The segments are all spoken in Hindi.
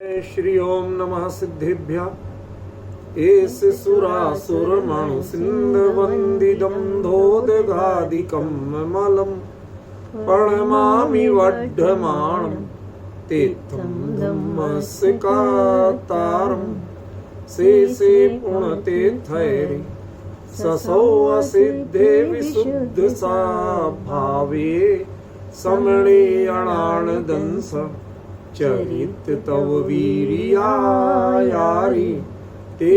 श्री ओम नमः सिद्धिभ्यः एष सुरासुरमणुसिन्धवन्दितं धोदगादिकं मलं प्रणमामि वड्ढमानं तीर्थं धम्मस्कातारं शेषे पुण्यतीर्थैः ससौ असिद्धे विशुद्धसा भावे समणे अणानदंस चरित तव वीर्यायारि ते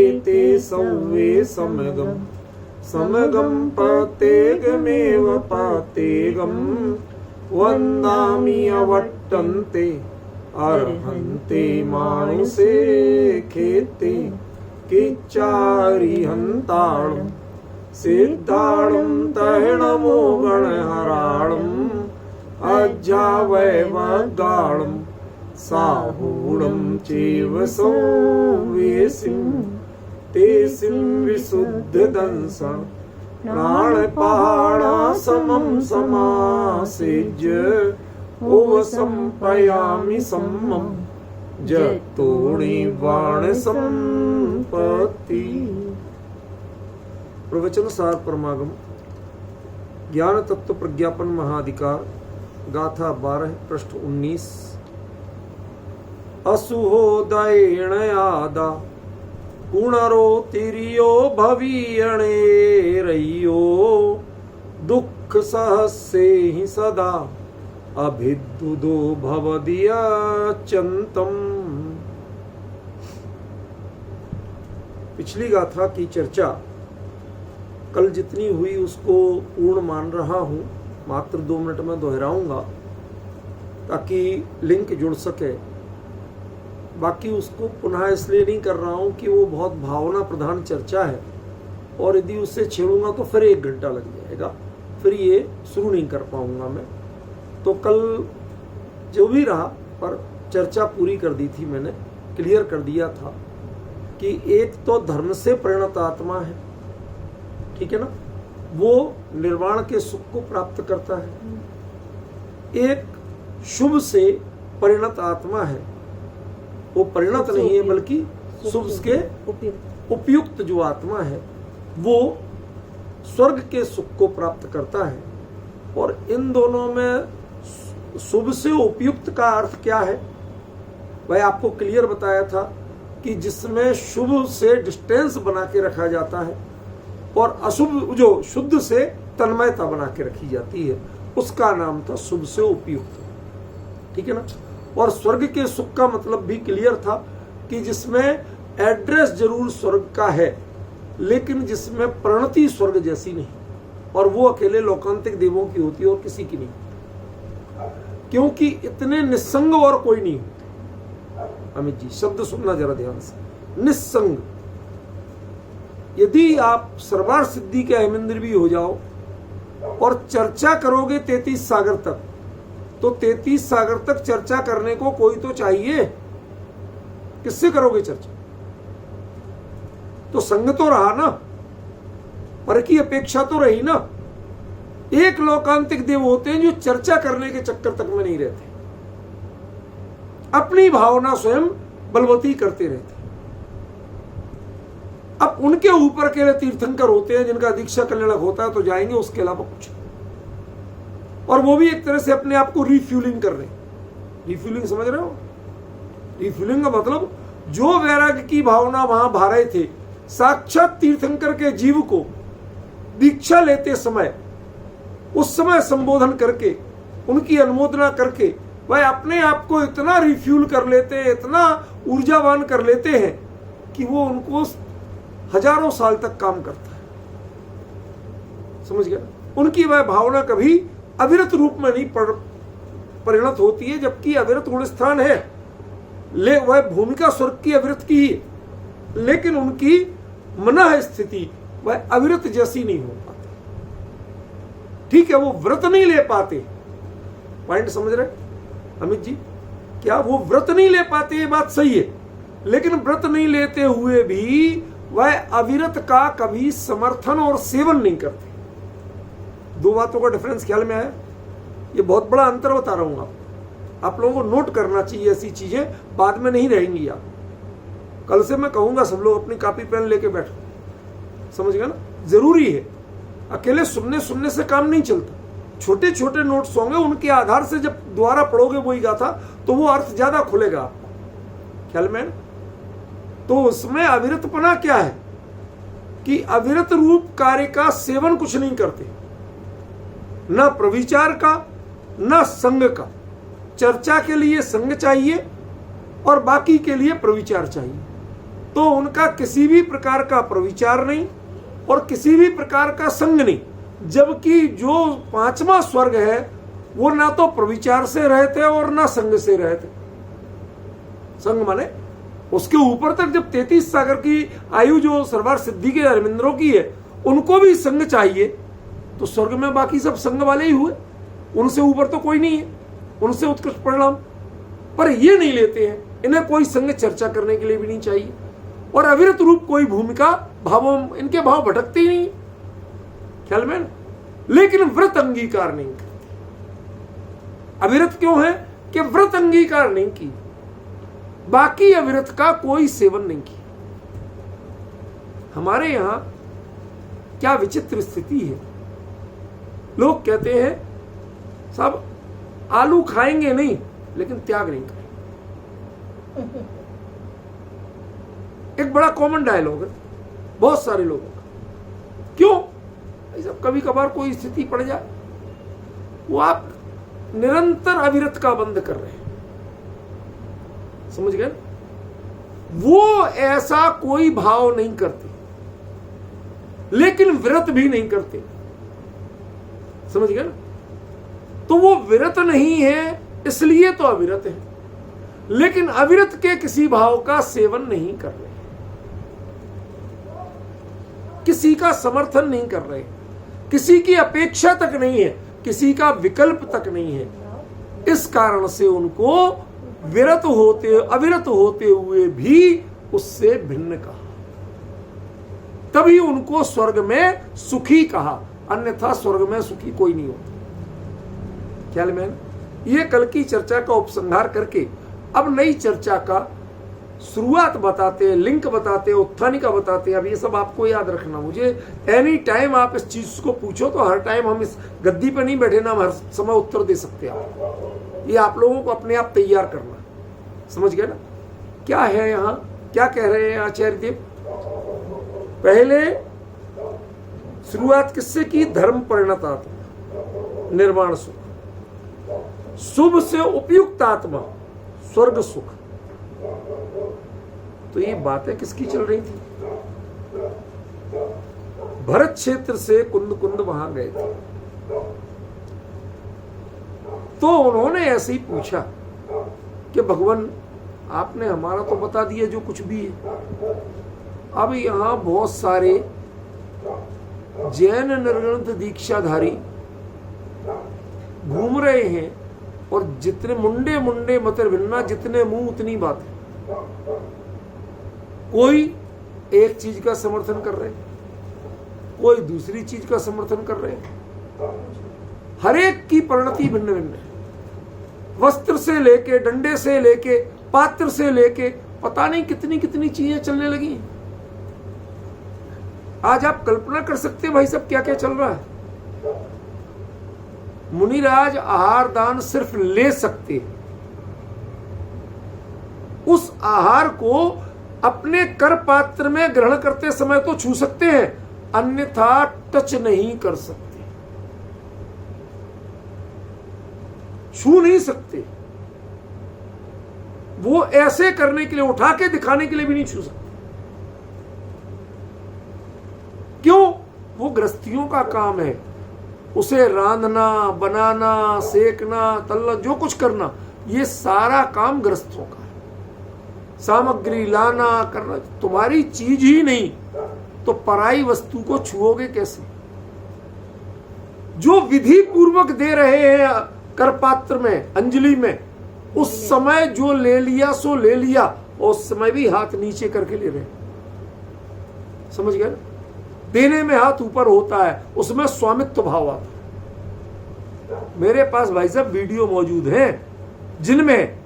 सौवे समगम पतेगमेव पतेगम वन्दामि अवट्टन्ते अर्हन्ते मानुषे खेते किच्चारिहन्ताणं सिद्धाणं तैणमो गणहराणं अज्जावैवगाणं साहूणं चैव संवेसिं तेसिं विशुद्धदंसं प्राणपाणासमं समासेज्य ओवसंपयामि सम्मं जतोणि वाणसंपत्ति। प्रवचन सार परमागम ज्ञान तत्व प्रज्ञापन महाधिकार गाथा 12 पृष्ठ 19। असुहोदयेण यादा पुनरो तिरियो भवीयणेरय्यो दुःख सहस्ये हि सदा अभिद्युदो भवदीयचन्तम्। पिछली गाथा की चर्चा कल जितनी हुई उसको पूर्ण मान रहा हूं, मात्र 2 मिनट में दोहराऊंगा ताकि लिंक जुड़ सके। बाकी उसको पुनः इसलिए नहीं कर रहा हूं कि वो बहुत भावना प्रधान चर्चा है और यदि उससे छेड़ूंगा तो फिर 1 घंटा लग जाएगा, फिर ये शुरू नहीं कर पाऊंगा मैं। तो कल जो भी रहा पर चर्चा पूरी कर दी थी, मैंने क्लियर कर दिया था कि एक तो धर्म से परिणत आत्मा है, ठीक है ना, वो निर्वाण के सुख को प्राप्त करता है। एक शुभ से परिणत आत्मा है, वो परिणत नहीं है बल्कि शुभ के उपयुक्त जो आत्मा है वो स्वर्ग के सुख को प्राप्त करता है। और इन दोनों में शुभ से उपयुक्त का अर्थ क्या है वह आपको क्लियर बताया था कि जिसमें शुभ से डिस्टेंस बना के रखा जाता है और अशुभ जो शुद्ध से तन्मयता बना के रखी जाती है, उसका नाम था शुभ से उपयुक्त, ठीक है ना। और स्वर्ग के सुख का मतलब भी क्लियर था कि जिसमें एड्रेस जरूर स्वर्ग का है लेकिन जिसमें प्रणति स्वर्ग जैसी नहीं, और वो अकेले लोकांतिक देवों की होती है और किसी की नहीं, क्योंकि इतने निस्संग और कोई नहीं होते। अमित जी शब्द सुनना जरा ध्यान से, निस्संग। यदि आप सर्वार सिद्धि के अहमिंद्र भी हो जाओ और चर्चा करोगे 33 सागर तक, तो 33 सागर तक चर्चा करने को कोई तो चाहिए। किससे करोगे चर्चा? तो संग तो रहा ना, पर की अपेक्षा तो रही ना। एक लोकांतिक देव होते हैं जो चर्चा करने के चक्कर तक में नहीं रहते, अपनी भावना स्वयं बलवती करते रहते। अब उनके ऊपर के तीर्थंकर होते हैं जिनका दीक्षा कल्याणक होता है तो जाएंगे, उसके अलावा कुछ। और वो भी एक तरह से अपने आप को रिफ्यूलिंग कर रहे हैं। रिफ्यूलिंग समझ रहे हो? रिफ्यूलिंग का मतलब जो वैराग्य की भावना वहां भा रहे थे, साक्षात तीर्थंकर के जीव को दीक्षा लेते समय उस समय संबोधन करके उनकी अनुमोदना करके वह अपने आप को इतना रिफ्यूल कर लेते हैं, इतना ऊर्जावान कर लेते हैं कि वो उनको हजारों साल तक काम करता है। समझ गया? उनकी वह भावना कभी अविरत रूप में नहीं परिणत होती है, जबकि अविरत गुण स्थान है, वह भूमिका स्वर्ग की अविरत की ही, लेकिन उनकी मनः स्थिति वह अविरत जैसी नहीं हो पाती। ठीक है, वो व्रत नहीं ले पाते। पॉइंट समझ रहे अमित जी? क्या वो व्रत नहीं ले पाते? ये बात सही है, लेकिन व्रत नहीं लेते हुए भी वह अविरत का कभी समर्थन और सेवन नहीं करते। 2 बातों का डिफरेंस ख्याल में आया? ये बहुत बड़ा अंतर बता रहा हूं आप। आप लोगों को नोट करना चाहिए, ऐसी चीजें बाद में नहीं रहेंगी। आप कल से मैं कहूंगा सब लोग अपनी कॉपी पेन लेके बैठो, समझ गए ना, जरूरी है। अकेले सुनने से काम नहीं चलता, छोटे छोटे नोट्स होंगे, उनके आधार से जब दोबारा पढ़ोगे वही गाथा तो वो अर्थ ज्यादा खुलेगा आपको, ख्याल में। तो उसमें अविरतपना क्या है कि अविरत रूप कार्य का सेवन कुछ नहीं करते, ना प्रविचार का ना संग का। चर्चा के लिए संग चाहिए और बाकी के लिए प्रविचार चाहिए। तो उनका किसी भी प्रकार का प्रविचार नहीं और किसी भी प्रकार का संग नहीं, जबकि जो पांचवा स्वर्ग है वो ना तो प्रविचार से रहते और ना संग से रहते। संग माने उसके ऊपर तक जब 33 सागर की आयु जो सर्वार सिद्धि के धर्मेंद्रों की है उनको भी संग चाहिए, तो स्वर्ग में बाकी सब संग वाले ही हुए, उनसे ऊपर तो कोई नहीं है, उनसे उत्कृष्ट परिणाम। पर ये नहीं लेते हैं, इन्हें कोई संग चर्चा करने के लिए भी नहीं चाहिए और अविरत रूप कोई भूमिका भावों, इनके भाव भटकते ही नहीं, ख्याल में। लेकिन व्रत अंगीकार नहीं करते। अविरत क्यों है कि व्रत अंगीकार नहीं की, बाकी अविरत का कोई सेवन नहीं किया। हमारे यहां क्या विचित्र स्थिति है, लोग कहते हैं सब आलू खाएंगे नहीं लेकिन त्याग नहीं करेंगे। एक बड़ा कॉमन डायलॉग है बहुत सारे लोगों का। क्यों? ऐसा कभी कभार कोई स्थिति पड़ जाए, वो आप निरंतर अविरत का बंद कर रहे हैं, समझ गए। वो ऐसा कोई भाव नहीं करते लेकिन विरत भी नहीं करते, समझ गए ना। तो वो विरत नहीं है इसलिए तो अविरत है, लेकिन अविरत के किसी भाव का सेवन नहीं कर रहे, किसी का समर्थन नहीं कर रहे, किसी की अपेक्षा तक नहीं है, किसी का विकल्प तक नहीं है। इस कारण से उनको विरत होते अविरत होते हुए भी उससे भिन्न कहा, तभी उनको स्वर्ग में सुखी कहा, अन्यथा स्वर्ग में सुखी कोई नहीं होता। ख्याल में। ये कल की चर्चा का उपसंहार करके अब नई चर्चा का शुरुआत बताते हैं, लिंक बताते हैं, उत्थानिका बताते हैं। अब ये सब आपको याद रखना। मुझे एनी टाइम आप इस चीज को पूछो तो हर टाइम हम इस गद्दी पे नहीं बैठे ना, हम हर समय उत्तर दे सकते हैं। ये आप लोगों को अपने आप तैयार करना, समझ गए ना। क्या है यहाँ, क्या कह रहे हैं आचार्य देव? पहले शुरुआत किससे की? धर्म परिणत आत्मा, निर्वाण सुख, शुभ से उपयुक्त आत्मा, स्वर्ग सुख। तो ये बातें किसकी चल रही थी? भरत क्षेत्र से कुंद कुंद वहां गए थे, तो उन्होंने ऐसे ही पूछा कि भगवान आपने हमारा तो बता दिया जो कुछ भी है, अब यहां बहुत सारे जैन निर्ग्रंथ दीक्षाधारी घूम रहे हैं और जितने मुंडे मुंडे मतर भिन्ना, जितने मुंह उतनी बातें। कोई एक चीज का समर्थन कर रहे, कोई दूसरी चीज का समर्थन कर रहे, हर एक की परिणति भिन्न भिन्न है। वस्त्र से लेके, डंडे से लेके, पात्र से लेके, पता नहीं कितनी कितनी चीजें चलने लगी। आज आप कल्पना कर सकते हैं भाई साहब क्या क्या चल रहा है। मुनिराज आहार दान सिर्फ ले सकते, उस आहार को अपने कर पात्र में ग्रहण करते समय तो छू सकते हैं, अन्यथा टच नहीं कर सकते, छू नहीं सकते। वो ऐसे करने के लिए, उठा के दिखाने के लिए भी नहीं छू सकते। क्यों? वो गृहस्थियों का काम है, उसे रांधना, बनाना, सेकना, तलना, जो कुछ करना, ये सारा काम गृहस्थों का है। सामग्री लाना करना तुम्हारी चीज ही नहीं, तो पराई वस्तु को छुओगे कैसे? जो विधि पूर्वक दे रहे हैं कर पात्र में, अंजलि में, उस समय जो ले लिया सो ले लिया, और उस समय भी हाथ नीचे करके ले रहे, समझ गए? देने में हाथ ऊपर होता है, उसमें स्वामित्व भाव आता है। मेरे पास भाई साहब वीडियो मौजूद है जिनमें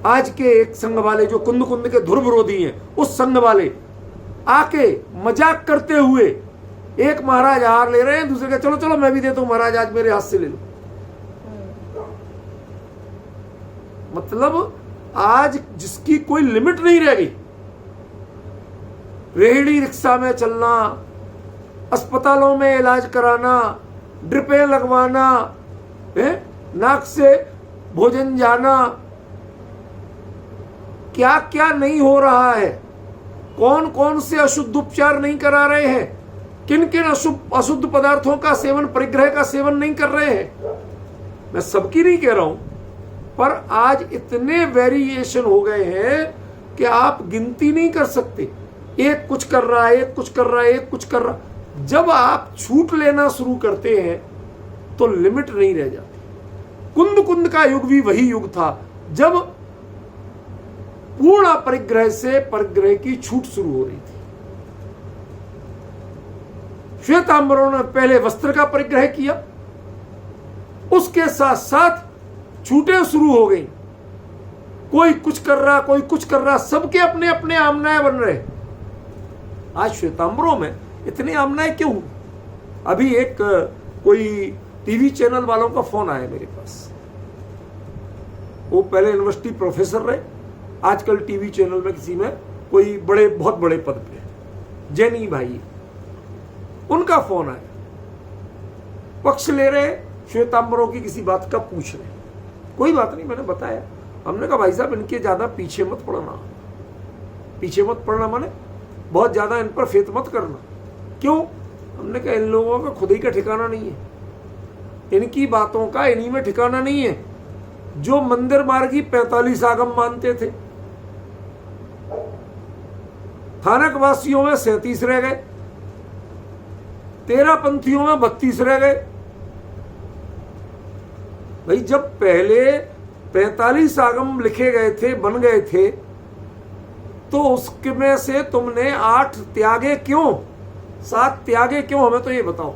आज के एक संघ वाले जो कुंद कुंद के ध्रुव विरोधी हैं, उस संघ वाले आके मजाक करते हुए एक महाराज हार ले रहे हैं, दूसरे का चलो चलो मैं भी देता हूं महाराज, आज मेरे हाथ से ले लो। मतलब आज जिसकी कोई लिमिट नहीं रह गई, रेहड़ी रिक्शा में चलना, अस्पतालों में इलाज कराना, ड्रिपें लगवाना, नाक से भोजन जाना, क्या क्या नहीं हो रहा है, कौन कौन से अशुद्ध उपचार नहीं करा रहे हैं, किन किन अशुद्ध पदार्थों का सेवन, परिग्रह का सेवन नहीं कर रहे हैं। मैं सबकी नहीं कह रहा हूं, पर आज इतने वेरिएशन हो गए हैं कि आप गिनती नहीं कर सकते। एक कुछ कर रहा है, एक कुछ कर रहा है, एक कुछ कर रहा। जब आप छूट लेना शुरू करते हैं तो लिमिट नहीं रह जाती। कुंद कुंद का युग भी वही युग था जब पूर्ण परिग्रह से परिग्रह की छूट शुरू हो रही थी। श्वेतांबरों ने पहले वस्त्र का परिग्रह किया, उसके साथ साथ छूटें शुरू हो गई। कोई कुछ कर रहा, कोई कुछ कर रहा, सबके अपने अपने आमनाएं बन रहे। आज श्वेतांबरों में इतने आमनाएं क्यों? अभी एक कोई टीवी चैनल वालों का फोन आया मेरे पास। वो पहले यूनिवर्सिटी प्रोफेसर रहे, आजकल टीवी चैनल में किसी में कोई बड़े, बहुत बड़े पद पे, जैनी भाई, उनका फोन आया। पक्ष ले रहे, श्वेतांबरों की किसी बात का पूछ रहे। कोई बात नहीं, मैंने बताया। हमने कहा भाई साहब इनके ज्यादा पीछे मत पड़ना। पीछे मत पड़ना माने बहुत ज्यादा इन पर फेत मत करना। क्यों? हमने कहा इन लोगों का खुद ही का ठिकाना नहीं है, इनकी बातों का इन्हीं में ठिकाना नहीं है। जो मंदिर मार्गी 45 आगम मानते थे, थानक वासियों में 37 रह गए, 13 पंथियों में 32 रह गए। भाई जब पहले 45 आगम लिखे गए थे, बन गए थे, तो उसमें से तुमने 8 त्यागे क्यों, 7 त्यागे क्यों? हमें तो ये बताओ।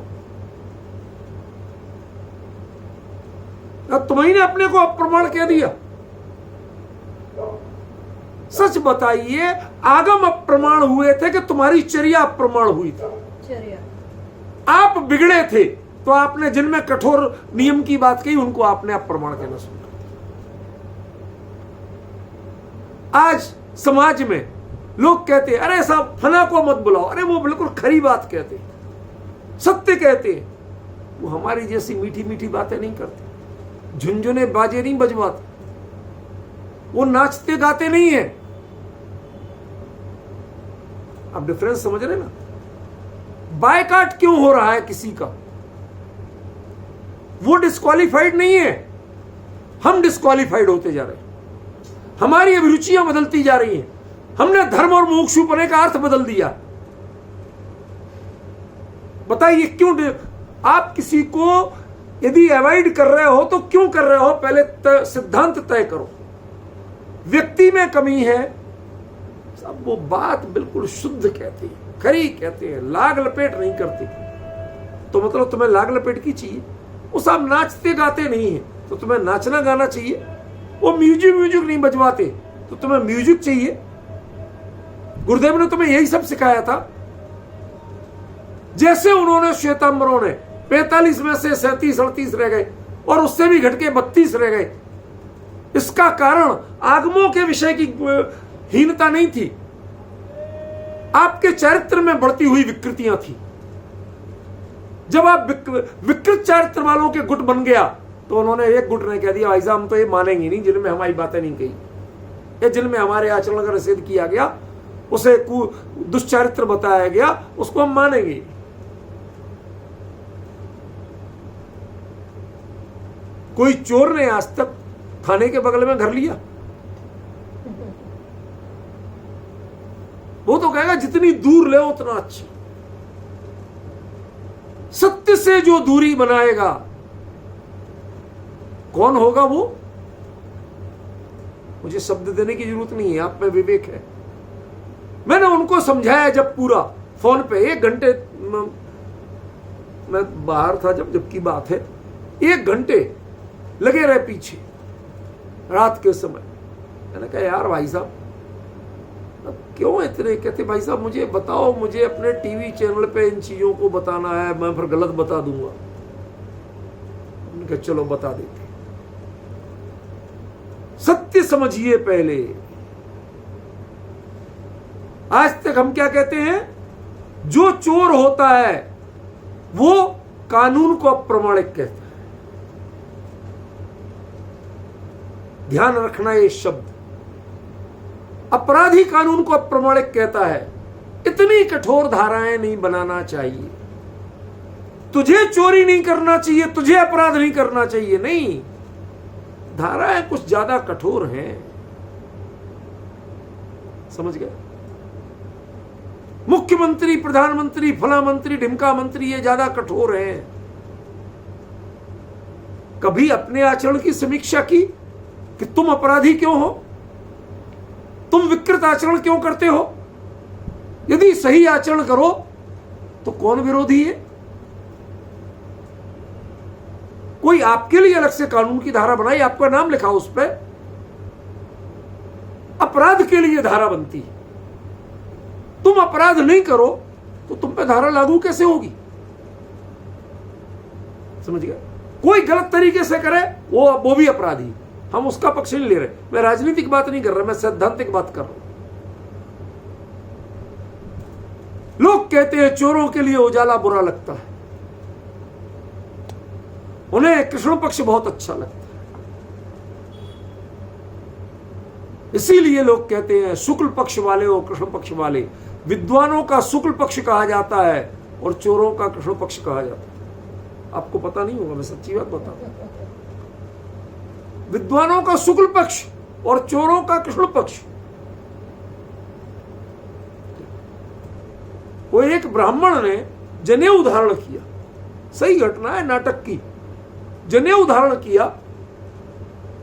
तुम्ही ने अपने को अप्रमाण कह दिया। सच बताइए, आगम अप्रमाण हुए थे कि तुम्हारी चर्या अप्रमाण हुई थी? आप बिगड़े थे तो आपने जिनमें कठोर नियम की बात कही उनको आपने अप्रमाण कहना शुरू कर दिया। आज समाज में लोग कहते हैं अरे साहब फना को मत बुलाओ, अरे वो बिल्कुल खरी बात कहते, सत्य कहते। वो हमारी जैसी मीठी मीठी बातें नहीं करते, झुंझुने बाजे नहीं बजवाते, वो नाचते गाते नहीं है। आप डिफरेंस समझ रहे ना? बायकाट क्यों हो रहा है किसी का? वो डिस्क्वालिफाइड नहीं है, हम डिस्क्वालिफाइड होते जा रहे हैं। हमारी अभिरुचियां बदलती जा रही हैं, हमने धर्म और मुमुक्षुपने का अर्थ बदल दिया। बताइए क्यों? आप किसी को यदि अवॉइड कर रहे हो तो क्यों कर रहे हो? पहले सिद्धांत तय करो। व्यक्ति में कमी है, सब वो बात बिल्कुल शुद्ध कहते हैं, खरी कहते हैं, लाग लपेट नहीं करते। तो मतलब तुम्हें लाग लपेट की चाहिए, उस आप नाचते गाते नहीं है तो तुम्हें नाचना गाना चाहिए। वो म्यूजिक नहीं बजवाते तो तुम्हें म्यूजिक चाहिए। गुरुदेव ने तुम्हें यही सब सिखाया था। जैसे उन्होंने श्वेतांबरों ने 45 में से 37-38 रह गए और उससे भी घट के 32 रह गए। इसका कारण आगमों के विषय की हीनता नहीं थी, आपके चरित्र में बढ़ती हुई विकृतियां थी। जब आप विकृत चरित्र वालों के गुट बन गया तो उन्होंने एक गुट ने कह दिया भाई साहब हम तो ये मानेंगे नहीं जिनमें हमारी बातें नहीं कही, या जिनमें हमारे आचरण का निषेध किया गया, उसे दुष्चरित्र बताया गया, उसको हम मानेंगे। कोई चोर ने आज तक थाने के बगल में घर लिया? वो तो कहेगा जितनी दूर ले उतना अच्छा। सत्य से जो दूरी बनाएगा कौन होगा वो? मुझे शब्द देने की जरूरत नहीं है, आप में विवेक है। मैंने उनको समझाया जब पूरा फोन पे 1 घंटे, मैं बाहर था जबकि बात है, 1 घंटे लगे रहे पीछे। रात के समय। मैंने कहा यार भाई साहब अब क्यों इतने? कहते भाई साहब मुझे बताओ, मुझे अपने टीवी चैनल पे इन चीजों को बताना है, मैं फिर गलत बता दूंगा। मैंने कहा चलो बता देते। सत्य समझिए पहले। आज तक हम क्या कहते हैं? जो चोर होता है वो कानून को अप्रामाणिक कहता है। ध्यान रखना ये शब्द, अपराधी कानून को अप्रामाणिक कहता है। इतनी कठोर धाराएं नहीं बनाना चाहिए। तुझे चोरी नहीं करना चाहिए, तुझे अपराध नहीं करना चाहिए, नहीं, धाराएं कुछ ज्यादा कठोर हैं। समझ गए? मुख्यमंत्री, प्रधानमंत्री, फला मंत्री, ढिमका मंत्री, ये ज्यादा कठोर हैं। कभी अपने आचरण की समीक्षा की कि तुम अपराधी क्यों हो? तुम विकृत आचरण क्यों करते हो? यदि सही आचरण करो तो कौन विरोधी है? कोई आपके लिए अलग से कानून की धारा बनाई, आपका नाम लिखा उस पर, अपराध के लिए धारा बनती है। तुम अपराध नहीं करो तो तुम पे धारा लागू कैसे होगी? समझ गए? कोई गलत तरीके से करे वो भी अपराधी। हम उसका पक्ष नहीं ले रहे। मैं राजनीतिक बात नहीं कर रहा, मैं सैद्धांतिक बात कर रहा हूं। लोग कहते हैं चोरों के लिए उजाला बुरा लगता है, उन्हें कृष्ण पक्ष बहुत अच्छा लगता है। इसीलिए लोग कहते हैं शुक्ल पक्ष वाले और कृष्ण पक्ष वाले। विद्वानों का शुक्ल पक्ष कहा जाता है और चोरों का कृष्ण पक्ष कहा जाता है। आपको पता नहीं होगा, मैं सच्ची बात बताता हूं। विद्वानों का शुक्ल पक्ष और चोरों का कृष्ण पक्ष। वो एक ब्राह्मण ने जनेऊ धारण किया, सही घटना है नाटक की, जनेऊ धारण किया।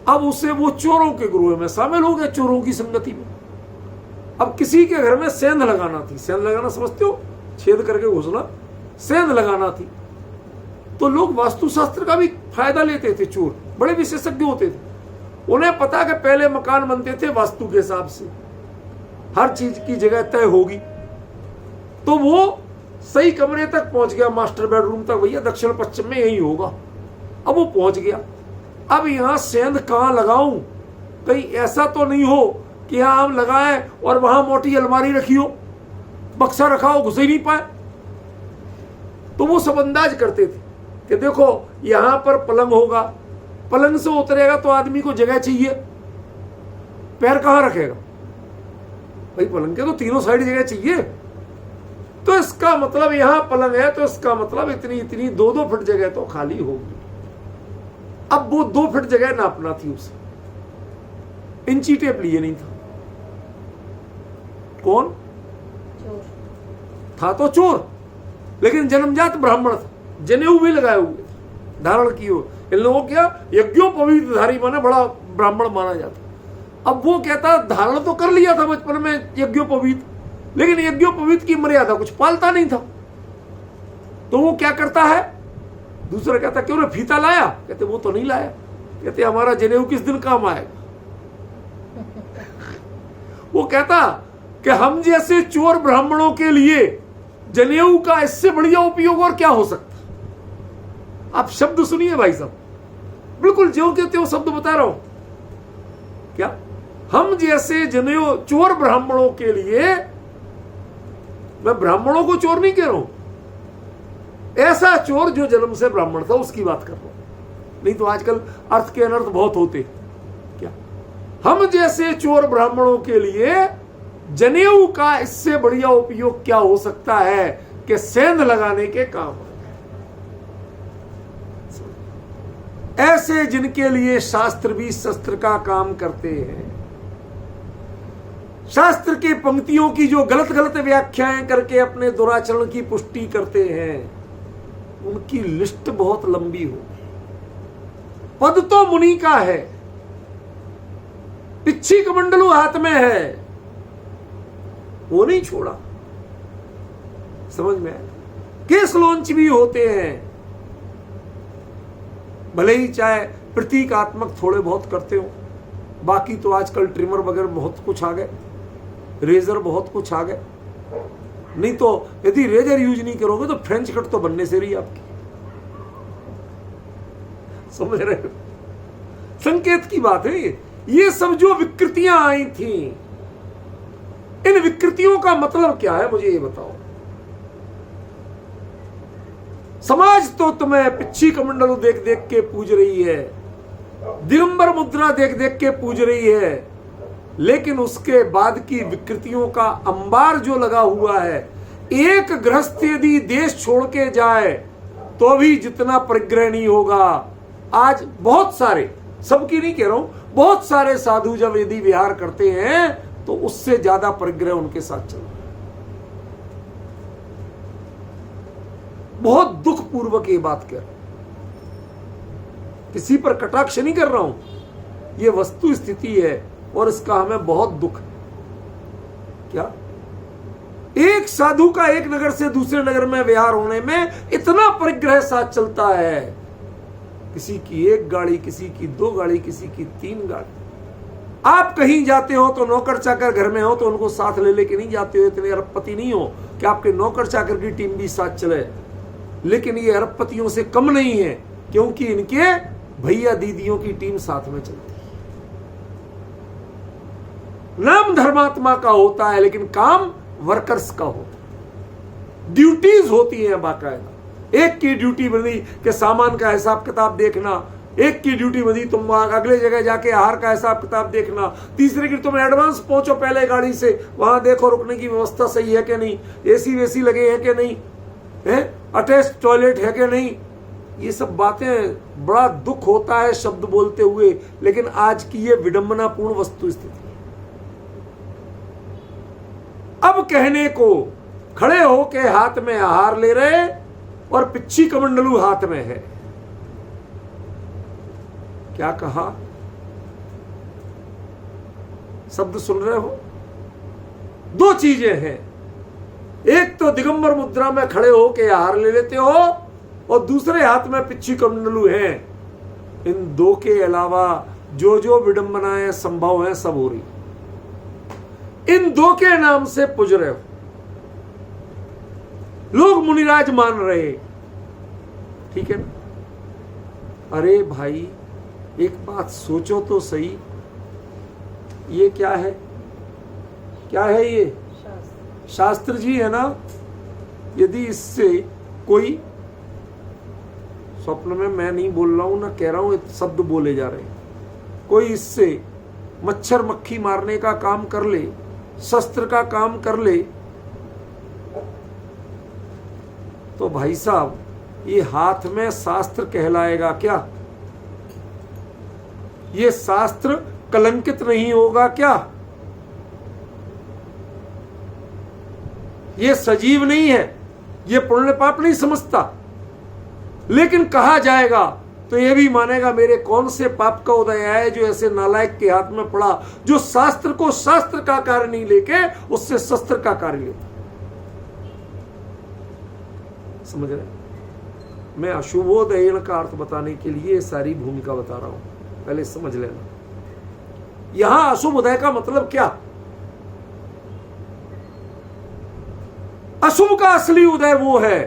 अब उसे वो चोरों के ग्रोह में शामिल हो गया, चोरों की संगति में। अब किसी के घर में सेंध लगाना थी, सेंध लगाना समझते हो? छेद करके घुसना, सेंध लगाना थी। तो लोग वास्तुशास्त्र का भी फायदा लेते थे, चोर बड़े विशेषज्ञ होते थे। उन्हें पता कि पहले मकान बनते थे वास्तु के हिसाब से, हर चीज की जगह तय होगी। तो वो सही कमरे तक पहुंच गया, मास्टर बेडरूम तक, भैया दक्षिण पश्चिम में यही होगा। अब वो पहुंच गया। अब यहां सेंध कहां लगाऊं? कहीं ऐसा तो नहीं हो कि यहां हम लगाएं और वहां मोटी अलमारी रखी हो, बक्सा रखा हो, घुस ही नहीं पाए। तो वो सब अंदाज करते थे कि देखो यहां पर पलंग होगा, पलंग से उतरेगा तो आदमी को जगह चाहिए, पैर कहां रखेगा? भाई पलंग के तो तीनों साइड जगह चाहिए। तो इसका मतलब यहां पलंग है तो इसका मतलब इतनी इतनी 2-2 फीट जगह तो खाली होगी। अब वो 2 फीट जगह नापना थी उसे, इंची टेप लिए नहीं था। कौन चोर था? तो चोर, लेकिन जन्मजात ब्राह्मण था, जनेऊ भी लगाए हुए थे, धारण किए हुए। इन लोगों क्या यज्ञोपवीतधारी माने बड़ा ब्राह्मण माना जाता। अब वो कहता धारण तो कर लिया था बचपन में यज्ञोपवीत, लेकिन यज्ञोपवीत की मर्यादा कुछ पालता नहीं था। तो वो क्या करता है? दूसरा कहता क्यों रे फीता लाया? कहते वो तो नहीं लाया। कहते हमारा जनेऊ किस दिन काम आएगा? वो कहता कि हम जैसे चोर ब्राह्मणों के लिए जनेऊ का इससे बढ़िया उपयोग और क्या हो सकता। आप शब्द सुनिए भाई साहब, बिल्कुल जो कहते हो शब्द बता रहा हूं। क्या हम जैसे जनेऊ चोर ब्राह्मणों के लिए, मैं ब्राह्मणों को चोर नहीं कह रहा हूं, ऐसा चोर जो जन्म से ब्राह्मण था उसकी बात कर रहा हूं। नहीं तो आजकल अर्थ के अनर्थ बहुत होते। क्या हम जैसे चोर ब्राह्मणों के लिए जनेऊ का इससे बढ़िया उपयोग क्या हो सकता है कि सेंध लगाने के काम। ऐसे जिनके लिए शास्त्र भी शस्त्र का काम करते हैं, शास्त्र के पंक्तियों की जो गलत गलत व्याख्याएं करके अपने दुराचरण की पुष्टि करते हैं, उनकी लिस्ट बहुत लंबी हो। पद तो मुनि का है, पिच्छी कमंडलू हाथ में है, वो नहीं छोड़ा। समझ में आया? केस लॉन्च भी होते हैं, भले ही चाहे प्रतीकात्मक थोड़े बहुत करते हो, बाकी तो आजकल ट्रिमर वगैरह बहुत कुछ आ गए, रेजर बहुत कुछ आ गए। नहीं तो यदि रेजर यूज नहीं करोगे तो फ्रेंच कट तो बनने से रही आपकी। समझ रहे हो? संकेत की बात है ये सब जो विकृतियां आई थी, इन विकृतियों का मतलब क्या है मुझे ये बताओ। समाज तो तुम्हें पिच्छी कमंडलू देख देख के पूज रही है, दिगंबर मुद्रा देख देख के पूज रही है, लेकिन उसके बाद की विकृतियों का अंबार जो लगा हुआ है, एक गृहस्थ यदि देश छोड़ के जाए तो भी जितना परिग्रह नहीं होगा। आज बहुत सारे, सबकी नहीं कह रहा हूं, बहुत सारे साधु जब यदि विहार करते हैं तो उससे ज्यादा परिग्रह उनके साथ चल रहा है। बहुत दुख पूर्वक ये बात कर रहा हूं, किसी पर कटाक्ष नहीं कर रहा हूं, ये वस्तु स्थिति है और इसका हमें बहुत दुख है। क्या एक साधु का एक नगर से दूसरे नगर में विहार होने में इतना परिग्रह साथ चलता है, किसी की एक गाड़ी, किसी की 2 गाड़ी, किसी की 3 गाड़ी। आप कहीं जाते हो तो नौकर चाकर घर में हो तो उनको साथ ले लेके नहीं जाते हो, इतने अरबपति नहीं हो कि आपके नौकर चाकर की टीम भी साथ चले। लेकिन ये अरबपतियों से कम नहीं है, क्योंकि इनके भैया दीदियों की टीम साथ में चलती है। नाम धर्मात्मा का होता है लेकिन काम वर्कर्स का होता है, ड्यूटीज होती है बाकायदा। एक की ड्यूटी बनी कि सामान का हिसाब किताब देखना, एक की ड्यूटी बनी तुम अगले जगह जाके आहार का हिसाब किताब देखना, तीसरे की तुम एडवांस पहुंचो पहले गाड़ी से, वहां देखो रुकने की व्यवस्था सही है कि नहीं, एसी वेसी लगे हैं कि नहीं, है अटैच टॉयलेट है कि नहीं। ये सब बातें बड़ा दुख होता है शब्द बोलते हुए, लेकिन आज की ये विडंबनापूर्ण वस्तु स्थिति है। अब कहने को खड़े होके हाथ में आहार ले रहे और पिच्छी कमंडलू हाथ में है। क्या कहा? शब्द सुन रहे हो? 2 चीजें हैं, एक तो दिगंबर मुद्रा में खड़े होके आहार ले लेते हो और दूसरे हाथ में पिच्छी कमंडलू हैं। इन 2 के अलावा जो जो विडंबनाएं संभव हैं सब हो रही, इन 2 के नाम से पूज रहे हो। लोग मुनिराज मान रहे, ठीक है ना? अरे भाई एक बात सोचो तो सही, ये क्या है? क्या है ये? शास्त्र जी है ना। यदि इससे कोई, स्वप्न में मैं नहीं बोल रहा हूं ना कह रहा हूं, शब्द बोले जा रहे हैं, कोई इससे मच्छर मक्खी मारने का काम कर ले, शस्त्र का काम कर ले, तो भाई साहब ये हाथ में शास्त्र कहलाएगा क्या? ये शास्त्र कलंकित नहीं होगा क्या? ये सजीव नहीं है, ये पुण्य पाप नहीं समझता, लेकिन कहा जाएगा तो ये भी मानेगा मेरे कौन से पाप का उदय है जो ऐसे नालायक के हाथ में पड़ा, जो शास्त्र को शास्त्र का कार्य नहीं लेके उससे शस्त्र का कार्य लेता। समझ रहे? मैं अशुभोदयन का अर्थ बताने के लिए सारी भूमिका बता रहा हूं, पहले समझ लेना। यहां अशुभ उदय का मतलब क्या? अशुभ का असली उदय वो है,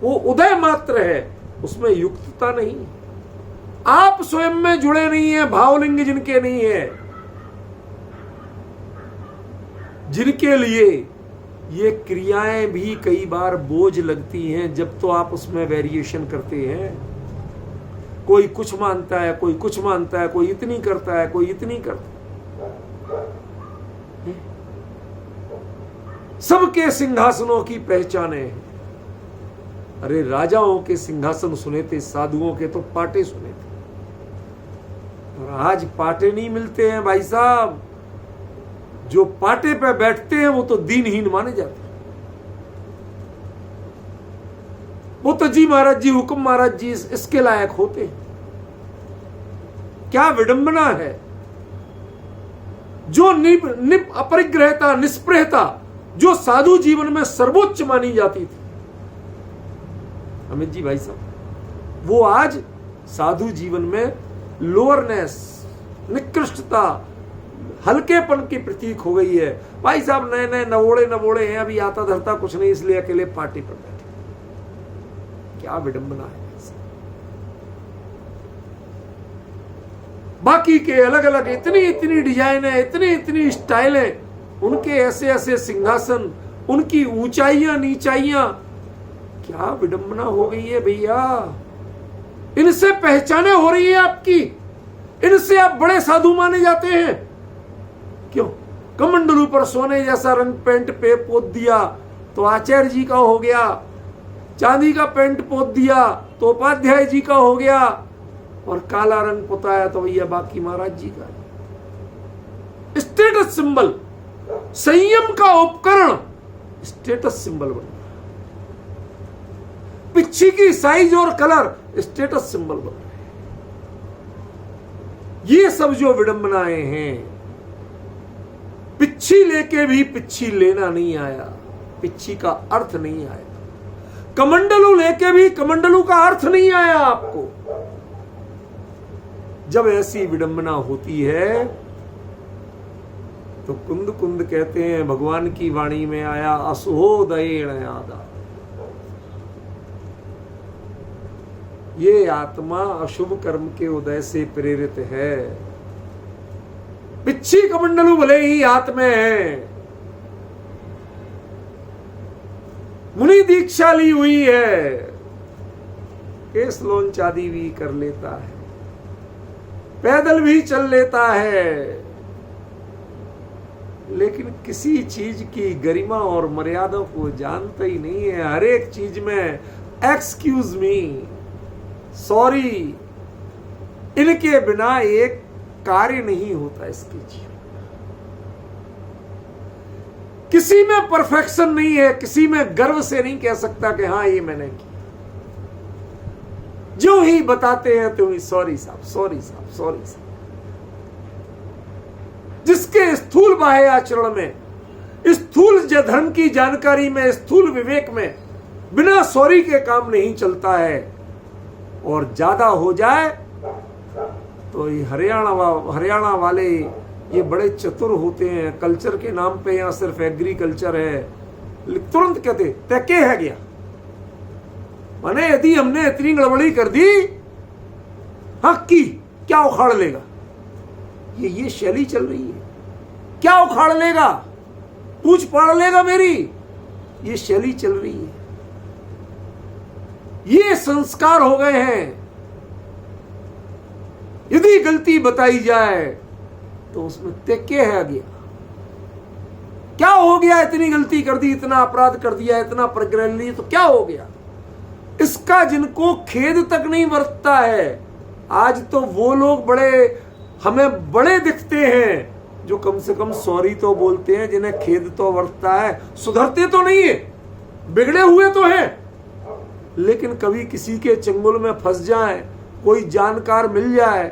वो उदय मात्र है, उसमें युक्तता नहीं। आप स्वयं में जुड़े नहीं है, भावलिंग जिनके नहीं है, जिनके लिए ये क्रियाएं भी कई बार बोझ लगती हैं जब तो आप उसमें वेरिएशन करते हैं। कोई कुछ मानता है, कोई कुछ मानता है, कोई इतनी करता है, कोई इतनी करता है। सबके सिंहासनों की पहचाने हैं। अरे राजाओं के सिंहासन सुने थे, साधुओं के तो पाटे सुने थे, और आज पाटे नहीं मिलते हैं भाई साहब। जो पाटे पे बैठते हैं वो तो दीनहीन माने जाते हैं। वो तो जी महाराज जी, हुक्म महाराज जी, इसके लायक होते हैं। क्या विडंबना है! जो अपरिग्रहता, निष्प्रहता जो साधु जीवन में सर्वोच्च मानी जाती थी, अमित जी भाई साहब, वो आज साधु जीवन में लोअरनेस, निकृष्टता, हल्केपन की प्रतीक हो गई है। भाई साहब नए नए नवोड़े हैं, अभी आता धरता कुछ नहीं, इसलिए अकेले पार्टी पर बैठे। क्या विडंबना है। बाकी के अलग अलग इतनी इतनी डिजाइन है, इतनी इतनी स्टाइलें, उनके ऐसे ऐसे सिंहासन, उनकी ऊंचाइयां नीचाइयां, क्या विडंबना हो गई है भैया। इनसे पहचाने हो रही है आपकी, इनसे आप बड़े साधु माने जाते हैं। क्यों? कमंडलू पर सोने जैसा रंग पेंट पे पोत दिया तो आचार्य जी का हो गया, चांदी का पेंट पोत दिया तो उपाध्याय जी का हो गया, और काला रंग पोताया तो भैया बाकी महाराज जी का। स्टेटस सिंबल, संयम का उपकरण स्टेटस सिंबल बन रहा है। पिच्छी की साइज और कलर स्टेटस सिंबल बन रहे हैं। ये सब जो विडंबनाएं हैं, पिच्छी लेके भी पिच्छी लेना नहीं आया, पिच्छी का अर्थ नहीं आया। कमंडलू लेके भी कमंडलू का अर्थ नहीं आया आपको। जब ऐसी विडंबना होती है तो कुंद कुंद कहते हैं, भगवान की वाणी में आया, असुहोदयेन यादा। ये आत्मा अशुभ कर्म के उदय से प्रेरित है। पिच्छी कमंडलू भले ही हाथ में है, मुनि दीक्षा ली हुई है, केस लोन चादी भी कर लेता है, पैदल भी चल लेता है, लेकिन किसी चीज की गरिमा और मर्यादा को जानता ही नहीं है। हर एक चीज में एक्सक्यूज मी, सॉरी, इनके बिना एक कार्य नहीं होता इसके जीवन। किसी में परफेक्शन नहीं है, किसी में गर्व से नहीं कह सकता कि हाँ ये मैंने किया। जो ही बताते हैं तो ही सॉरी साहब, सॉरी साहब, सॉरी साहब। जिसके स्थूल बाह्य आचरण में, स्थूल धर्म की जानकारी में, स्थूल विवेक में बिना सॉरी के काम नहीं चलता है, और ज्यादा हो जाए तो ये हरियाणा वाले ये बड़े चतुर होते हैं। कल्चर के नाम पे यहाँ सिर्फ एग्रीकल्चर है, तुरंत कहते तय के है गया, माने यदि हमने इतनी गड़बड़ी कर दी, हाँ की क्या उखाड़ लेगा। ये शैली चल रही है, क्या उखाड़ लेगा, पूछ पाड़ लेगा मेरी, ये शैली चल रही है। ये संस्कार हो गए हैं। यदि गलती बताई जाए तो उसमें तेके है गया, क्या हो गया, इतनी गलती कर दी, इतना अपराध कर दिया, इतना प्रग्रह ली तो क्या हो गया। इसका जिनको खेद तक नहीं बरतता है, आज तो वो लोग बड़े हमें बड़े दिखते हैं जो कम से कम सॉरी तो बोलते हैं, जिन्हें खेद तो बरतता है। सुधरते तो नहीं है, बिगड़े हुए तो हैं, लेकिन कभी किसी के चंगुल में फंस जाए, कोई जानकार मिल जाए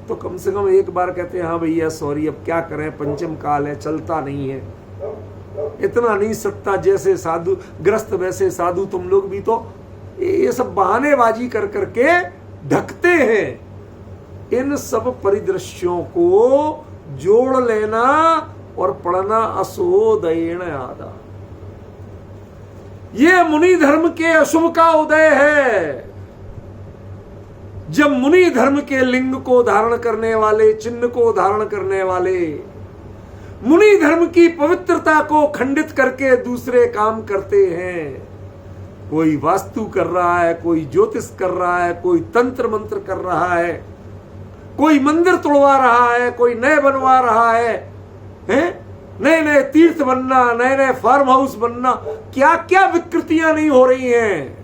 तो कम से कम एक बार कहते हैं हाँ भैया सॉरी, अब क्या करें, पंचम काल है, चलता नहीं है, इतना नहीं सकता, जैसे साधु ग्रस्त वैसे साधु, तुम लोग भी तो ये सब बहानेबाजी कर करके ढकते हैं। इन सब परिदृश्यों को जोड़ लेना और पढ़ना असुहोदयेन यादा। ये मुनि धर्म के अशुभ का उदय है। जब मुनि धर्म के लिंग को धारण करने वाले, चिन्ह को धारण करने वाले, मुनि धर्म की पवित्रता को खंडित करके दूसरे काम करते हैं। कोई वास्तु कर रहा है, कोई ज्योतिष कर रहा है, कोई तंत्र मंत्र कर रहा है, कोई मंदिर तोड़वा रहा है, कोई नए बनवा रहा है, नए नए तीर्थ बनना, नए नए फार्म हाउस बनना, क्या क्या विकृतियां नहीं हो रही हैं।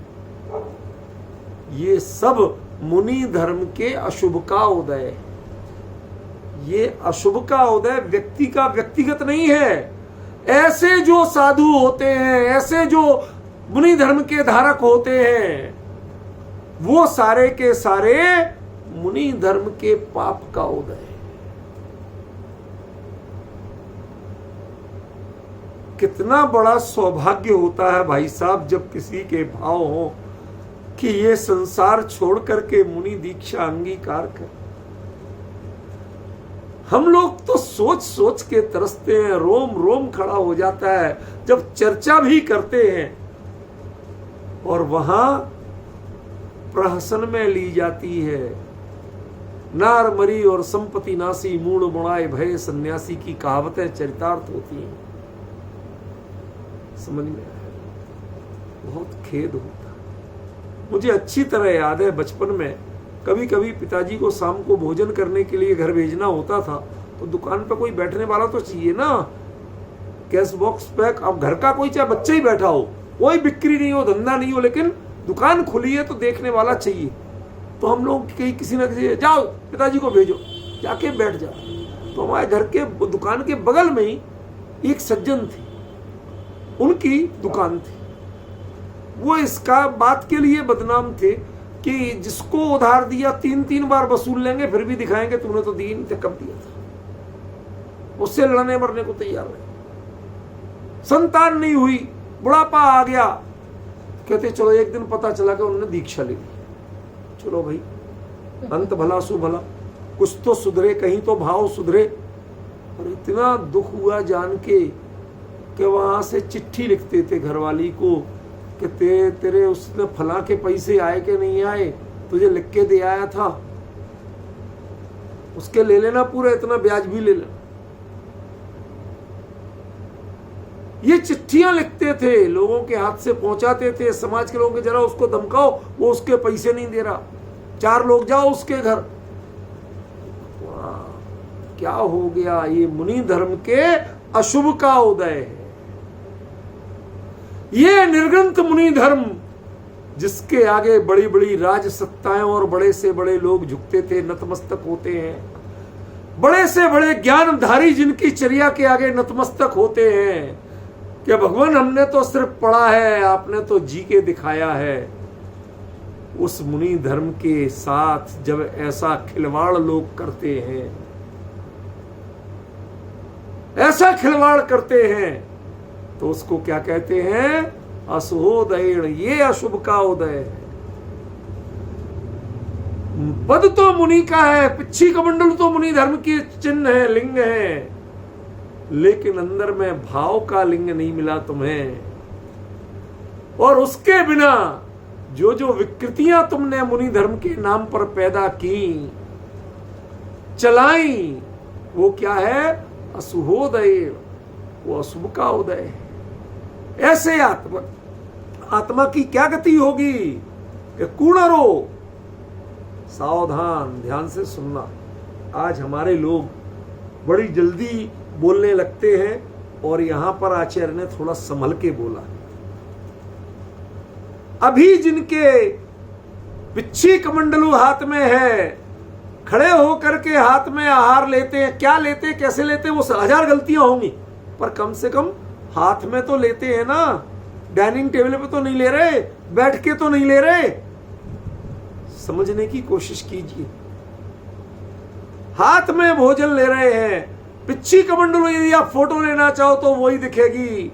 ये सब मुनि धर्म के अशुभ का उदय। ये अशुभ का उदय व्यक्ति का व्यक्तिगत नहीं है। ऐसे जो साधु होते हैं, ऐसे जो मुनि धर्म के धारक होते हैं, वो सारे के सारे मुनि धर्म के पाप का उदय। कितना बड़ा सौभाग्य होता है भाई साहब जब किसी के भाव हो कि ये संसार छोड़ करके मुनि दीक्षा अंगीकार कर। हम लोग तो सोच सोच के तरसते हैं, रोम रोम खड़ा हो जाता है जब चर्चा भी करते हैं और वहां प्रहसन में ली जाती है। नार मरी और संपत्ति नासी, मूड मुड़ाए भय सन्यासी की कहावतें चरितार्थ होती हैं। समझ में आया? बहुत खेद होता है। मुझे अच्छी तरह याद है बचपन में कभी कभी पिताजी को शाम को भोजन करने के लिए घर भेजना होता था तो दुकान पर कोई बैठने वाला तो चाहिए ना, कैश बॉक्स पैक। अब घर का कोई चाहे बच्चा ही बैठा हो, कोई बिक्री नहीं हो, धंधा नहीं हो, लेकिन दुकान खुली है तो देखने वाला चाहिए। तो हम लोग कहीं किसी ना किसी, जाओ पिताजी को भेजो, जाके बैठ जाओ। तो हमारे घर के दुकान के बगल में ही एक सज्जन थे, उनकी दुकान थी। वो इसका बात के लिए बदनाम थे कि जिसको उधार दिया 3-3 बार वसूल लेंगे, फिर भी दिखाएंगे तूने तो दी नहीं, कब दिया था। उससे लड़ने मरने को तैयार है। संतान नहीं हुई, बुढ़ापा आ गया, कहते चलो एक दिन पता चला कि उन्होंने दीक्षा ले ली। चलो भाई, अंत भला सु भला, कुछ तो सुधरे, कहीं तो भाव सुधरे। और इतना दुख हुआ जान के कि वहां से चिट्ठी लिखते थे घरवाली को कि तेरे उसने फला के पैसे आए कि नहीं आए, तुझे लिख के दे आया था, उसके ले लेना पूरा, इतना ब्याज भी ले लेना। ये चिट्ठियां लिखते थे, लोगों के हाथ से पहुंचाते थे, समाज के लोगों के, जरा उसको धमकाओ, वो उसके पैसे नहीं दे रहा, 4 लोग जाओ उसके घर। क्या हो गया? ये मुनि धर्म के अशुभ का उदय है। ये निर्ग्रंथ मुनि धर्म जिसके आगे बड़ी बड़ी राज सत्ताएं और बड़े से बड़े लोग झुकते थे, नतमस्तक होते हैं, बड़े से बड़े ज्ञानधारी जिनकी चर्या के आगे नतमस्तक होते हैं कि भगवान हमने तो सिर्फ पढ़ा है, आपने तो जी के दिखाया है। उस मुनि धर्म के साथ जब ऐसा खिलवाड़ लोग करते हैं, ऐसा खिलवाड़ करते हैं, तो उसको क्या कहते हैं? असुहोदय। ये अशुभ का उदय है। पद तो मुनि का है, पिच्छी कमंडल तो मुनि धर्म की चिन्ह है, लिंग है, लेकिन अंदर में भाव का लिंग नहीं मिला तुम्हें। और उसके बिना जो जो विकृतियां तुमने मुनि धर्म के नाम पर पैदा की, चलाई, वो क्या है? असुहोदय, वो अशुभ का उदय है। ऐसे आत्मा की क्या गति होगी कि कूणरो, सावधान, ध्यान से सुनना। आज हमारे लोग बड़ी जल्दी बोलने लगते हैं और यहां पर आचार्य ने थोड़ा संभल के बोला। अभी जिनके पिच्छी कमंडलू हाथ में है, खड़े होकर के हाथ में आहार लेते हैं, क्या लेते हैं, कैसे लेते हैं, वो 1000 गलतियां होंगी, पर कम से कम हाथ में तो लेते हैं ना। डाइनिंग टेबल पे तो नहीं ले रहे, बैठ के तो नहीं ले रहे। समझने की कोशिश कीजिए। हाथ में भोजन ले रहे हैं। पिच्छी कमंडलू यदि आप फोटो लेना चाहो तो वही दिखेगी,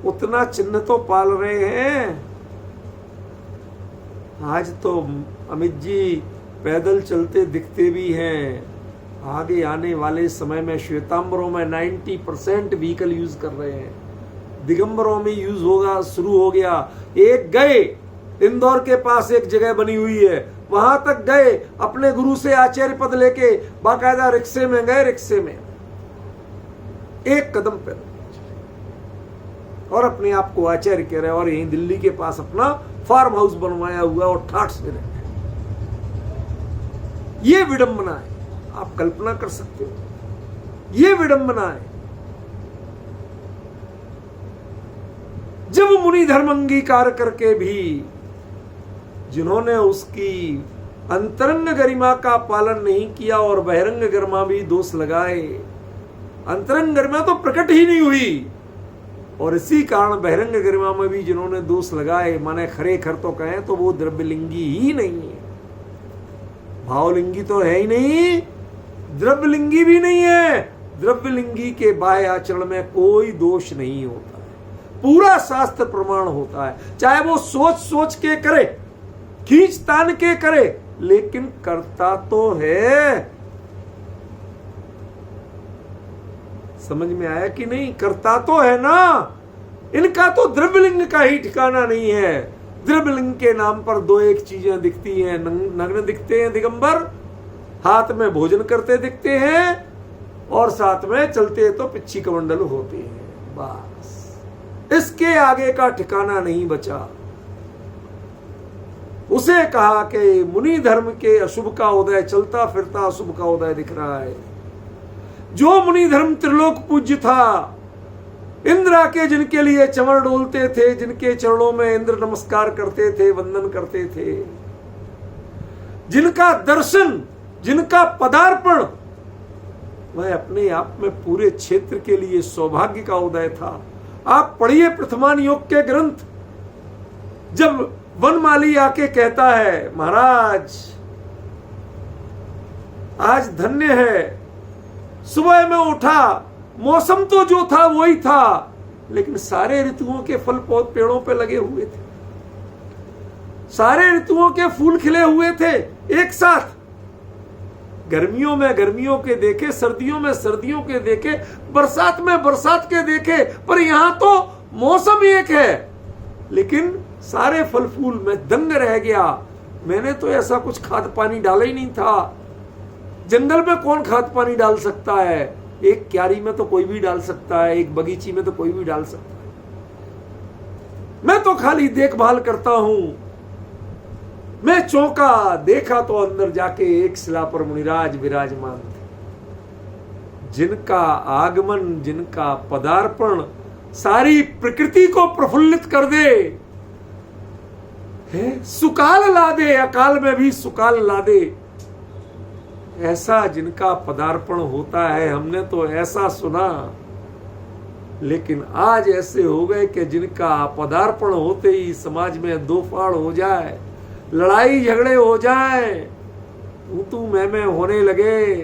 उतना चिन्ह तो पाल रहे हैं। आज तो अमित जी पैदल चलते दिखते भी हैं। आगे आने वाले समय में श्वेतांबरों में 90% व्हीकल यूज कर रहे हैं, दिगंबरों में यूज होगा, शुरू हो गया। एक गए, इंदौर के पास एक जगह बनी हुई है, वहां तक गए, अपने गुरु से आचार्य पद लेके बाकायदा रिक्शे में गए, रिक्शे में एक कदम पे, और अपने आप को आचार्य कह रहे हैं, और यहीं दिल्ली के पास अपना फार्म हाउस बनवाया हुआ और ठाठ से रहे। ये विडंबना है, आप कल्पना कर सकते हो, ये विडंबना है। जब मुनि धर्म अंगीकार करके भी जिन्होंने उसकी अंतरंग गरिमा का पालन नहीं किया और बहिरंग गरिमा भी दोष लगाए, अंतरंग गरिमा तो प्रकट ही नहीं हुई, और इसी कारण बहिरंग गरिमा में भी जिन्होंने दोष लगाए, माने खरे खर तो कहें तो वो द्रव्यलिंगी ही नहीं है, भावलिंगी तो है ही नहीं, द्रव्यलिंगी भी नहीं है। द्रव्यलिंगी के बाह्य आचरण में कोई दोष नहीं होता है, पूरा शास्त्र प्रमाण होता है। चाहे वो सोच सोच के करे, खींच तान के करे, लेकिन करता तो है। समझ में आया कि नहीं? करता तो है ना, इनका तो द्रव्यलिंग का ही ठिकाना नहीं है। द्रव्यलिंग के नाम पर दो एक चीजें दिखती हैं, नग्न दिखते हैं दिगंबर, हाथ में भोजन करते दिखते हैं, और साथ में चलते तो पिच्छी कमंडल होते हैं। बस इसके आगे का ठिकाना नहीं बचा। उसे कहा कि मुनि धर्म के अशुभ का उदय, चलता फिरता अशुभ का उदय दिख रहा है। जो मुनि धर्म त्रिलोक पूज्य था, इंद्र के जिनके लिए चमर डोलते थे, जिनके चरणों में इंद्र नमस्कार करते थे, वंदन करते थे, जिनका दर्शन, जिनका पदार्पण, वह अपने आप में पूरे क्षेत्र के लिए सौभाग्य का उदय था। आप पढ़िए प्रथमान योग के ग्रंथ, जब वनमाली आके कहता है महाराज आज धन्य है, सुबह में उठा, मौसम तो जो था वही था, लेकिन सारे ऋतुओं के फल पेड़ों पे लगे हुए थे, सारे ऋतुओं के फूल खिले हुए थे एक साथ। गर्मियों में गर्मियों के देखे, सर्दियों में सर्दियों के देखे, बरसात में बरसात के देखे, पर यहां तो मौसम एक है, लेकिन सारे फल फूल में दंग रह गया। मैंने तो ऐसा कुछ खाद पानी डाला ही नहीं था। जंगल में कौन खाद पानी डाल सकता है? एक क्यारी में तो कोई भी डाल सकता है, एक बगीची में तो कोई भी डाल सकता है। मैं तो खाली देखभाल करता हूं। मैं चौंका, देखा तो अंदर जाके एक शिला पर मुनिराज विराजमान थे, जिनका आगमन, जिनका पदार्पण सारी प्रकृति को प्रफुल्लित कर दे, है सुकाल ला दे, अकाल में भी सुकाल ला दे। ऐसा जिनका पदार्पण होता है, हमने तो ऐसा सुना, लेकिन आज ऐसे हो गए कि जिनका पदार्पण होते ही समाज में दो फाड़ हो जाए, लड़ाई झगड़े हो जाए, तू मैं होने लगे,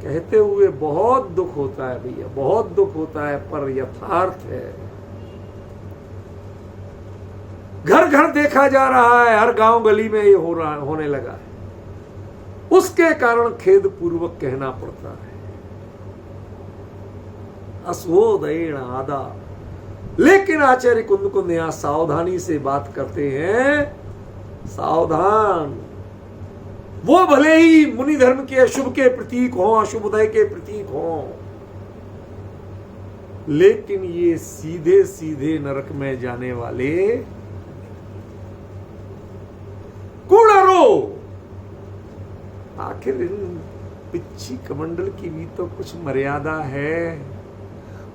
कहते हुए बहुत दुख होता है भैया, बहुत दुख होता है, पर यथार्थ है। घर घर देखा जा रहा है, हर गांव गली में ये होने लगा है। उसके कारण खेद पूर्वक कहना पड़ता है, अस्वोदयेन आदा। लेकिन आचार्य कुंद यहां सावधानी से बात करते हैं, सावधान। वो भले ही मुनि धर्म के अशुभ के प्रतीक हों, अशुभोदय के प्रतीक हों, लेकिन ये सीधे सीधे नरक में जाने वाले कुड़रो। आखिर इन पिच्छी कमंडल की भी तो कुछ मर्यादा है,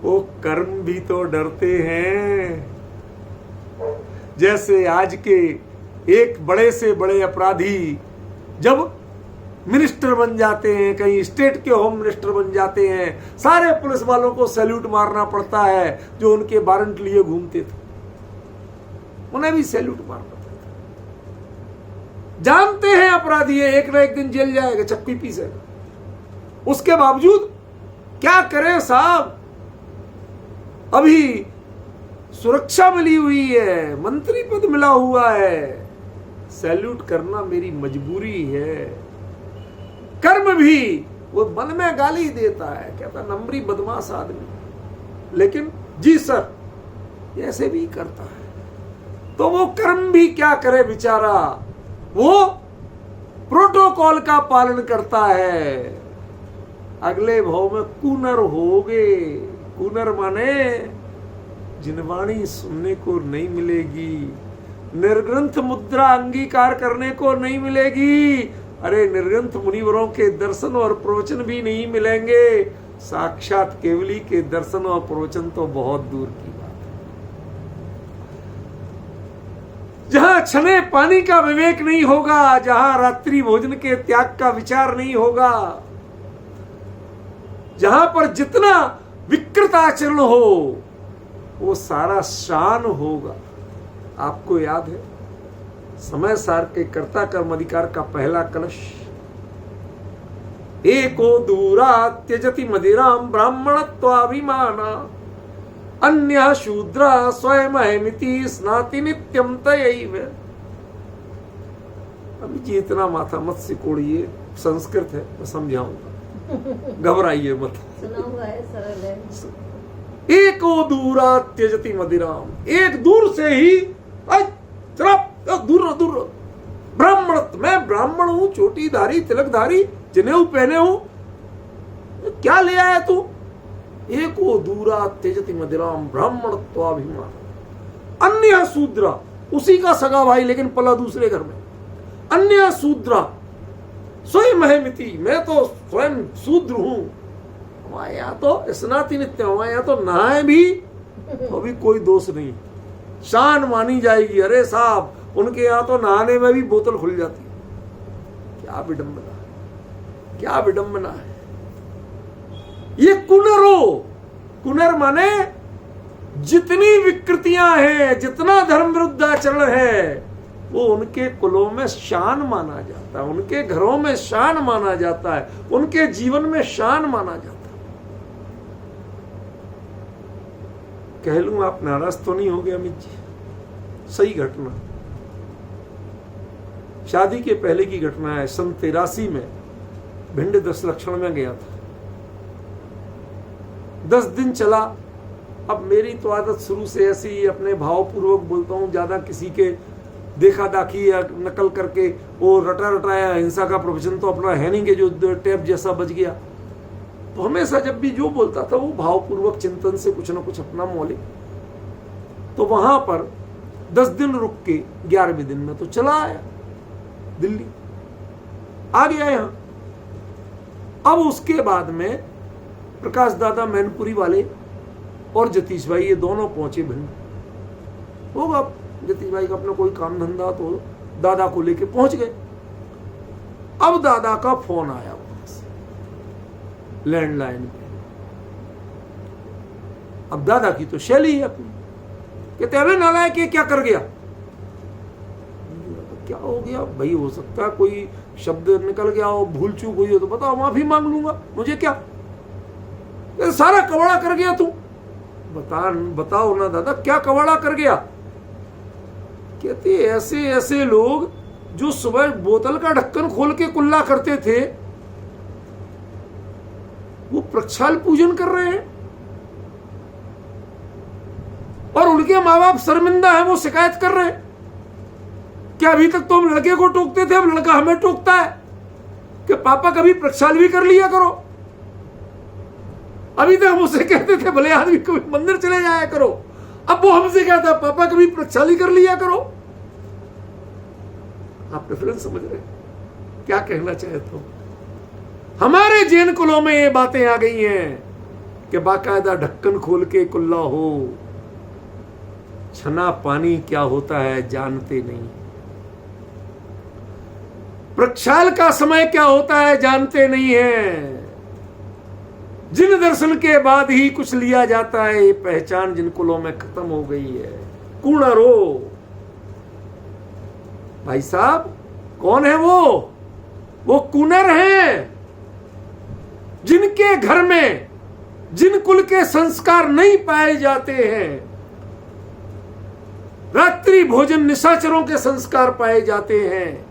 वो कर्म भी तो डरते हैं। जैसे आज के एक बड़े से बड़े अपराधी जब मिनिस्टर बन जाते हैं, कहीं स्टेट के होम मिनिस्टर बन जाते हैं, सारे पुलिस वालों को सैल्यूट मारना पड़ता है। जो उनके वारंट लिए घूमते थे, उन्हें भी सैल्यूट मारना पड़ता है। जानते हैं अपराधी है, एक ना एक दिन जेल जाएगा, चक्की पीसेगा, उसके बावजूद क्या करे साहब, अभी सुरक्षा मिली हुई है, मंत्री पद मिला हुआ है, सैल्यूट करना मेरी मजबूरी है। कर्म भी वो मन में गाली देता है, कहता नंबरी बदमाश आदमी, लेकिन जी सर ऐसे भी करता है। तो वो कर्म भी क्या करे बेचारा, वो प्रोटोकॉल का पालन करता है। अगले भाव में कुनर होगे। कुनर माने जिनवाणी सुनने को नहीं मिलेगी, निर्ग्रंथ मुद्रा अंगीकार करने को नहीं मिलेगी। अरे निर्ग्रंथ मुनिवरों के दर्शन और प्रवचन भी नहीं मिलेंगे, साक्षात केवली के दर्शन और प्रवचन तो बहुत दूर की बात है। जहां छने पानी का विवेक नहीं होगा, जहां रात्रि भोजन के त्याग का विचार नहीं होगा, जहां पर जितना विकृत आचरण हो वो सारा शान होगा। आपको याद है समय सार के कर्ता कर्म अधिकार का पहला कलश, एको दूरा त्यजति मदिराम ब्राह्मणत्वाभिमाना अन्य शूद्रा स्वयं स्नाति नित्यम तयैव। अभी जी इतना माथा मत सिकोड़िए, संस्कृत है मैं समझाऊंगा। घबराइए मत। सुना हुआ है, सरल है। एको दूरा त्यजति मदिराम, एक दूर से ही दूर दूर ब्राह्मण, मैं ब्राह्मण हूं, चोटीधारी तिलकधारी जनेऊ पहने हूं, क्या ले आया तू? एको दूरा त्यजति मदिराम ब्राह्मणत्वाभिमान, अन्य शूद्रा, उसी का सगा भाई लेकिन पला दूसरे घर में, अन्य शूद्रा स्वयं है मिति, मैं तो स्वयं शूद्र हूं। हमारे यहाँ तो स्नाति नित्य, हमारे यहाँ तो नहाए भी तो भी कोई दोष नहीं, शान मानी जाएगी। अरे साहब, उनके यहाँ तो नहाने में भी बोतल खुल जाती है। क्या विडंबना है, क्या विडंबना है। ये कुनरो, कुनर माने जितनी विकृतियां हैं, जितना धर्म विरुद्ध आचरण है, वो उनके कुलों में शान माना जाता है, उनके घरों में शान माना जाता है, उनके जीवन में शान माना जाता है। कह लूं आप नाराज तो नहीं हो गए अमित जी? सही घटना, शादी के पहले की घटना है। सन 83 में भिंड 10 लक्षण में गया था, 10 दिन चला। अब मेरी तो आदत शुरू से ऐसी, अपने भावपूर्वक बोलता हूं, ज्यादा किसी के देखा दाखी या नकल करके वो रटा रटाया हिंसा का प्रोफेशन तो अपना है नहीं कि जो टेप जैसा बज गया। तो हमेशा जब भी जो बोलता था वो भावपूर्वक चिंतन से कुछ ना कुछ अपना मौलिक। तो वहां पर 10 दिन रुक के 11वें दिन में तो चला आया दिल्ली, आ गया यहां। अब उसके बाद में प्रकाश दादा मैनपुरी वाले और जतीश भाई, ये दोनों पहुंचे भिंड। होगा जतीश भाई का अपना कोई काम धंधा, तो दादा को लेके पहुंच गए। अब दादा का फोन आया वहां से लैंडलाइन पे। अब दादा की तो शैली है अपनी, कहते अबे नालायक ये क्या कर गया? क्या हो गया भाई? हो सकता है कोई शब्द निकल गया हो, भूल चूक हुई हो तो बताओ, माफी मांग लूंगा, मुझे क्या। सारा कवाड़ा कर गया तू, बताओ ना दादा क्या कवाड़ा कर गया? कहते ऐसे ऐसे लोग जो सुबह बोतल का ढक्कन खोल के कुल्ला करते थे, वो प्रक्षाल पूजन कर रहे हैं, और उनके माँ बाप शर्मिंदा है, वो शिकायत कर रहे हैं। क्या अभी तक तो हम लड़के को टोकते थे, अब लड़का हमें टोकता है कि पापा कभी प्रक्षाल भी कर लिया करो। अभी तक हम उसे कहते थे भले आदमी कभी मंदिर चले जाया करो, अब वो हमसे कहता है पापा कभी प्रक्षाली कर लिया करो। आप डिफरेंस समझ रहे क्या कहना चाहे? तो हमारे जैन कुलों में ये बातें आ गई हैं कि बाकायदा ढक्कन खोल के कुल्ला हो। छना पानी क्या होता है जानते नहीं, प्रक्षाल का समय क्या होता है जानते नहीं है। जिन दर्शन के बाद ही कुछ लिया जाता है, ये पहचान जिन कुलों में खत्म हो गई है। कुणरो भाई साहब, कौन है वो कुनर है जिनके घर में जिन कुल के संस्कार नहीं पाए जाते हैं, रात्रि भोजन निशाचरों के संस्कार पाए जाते हैं,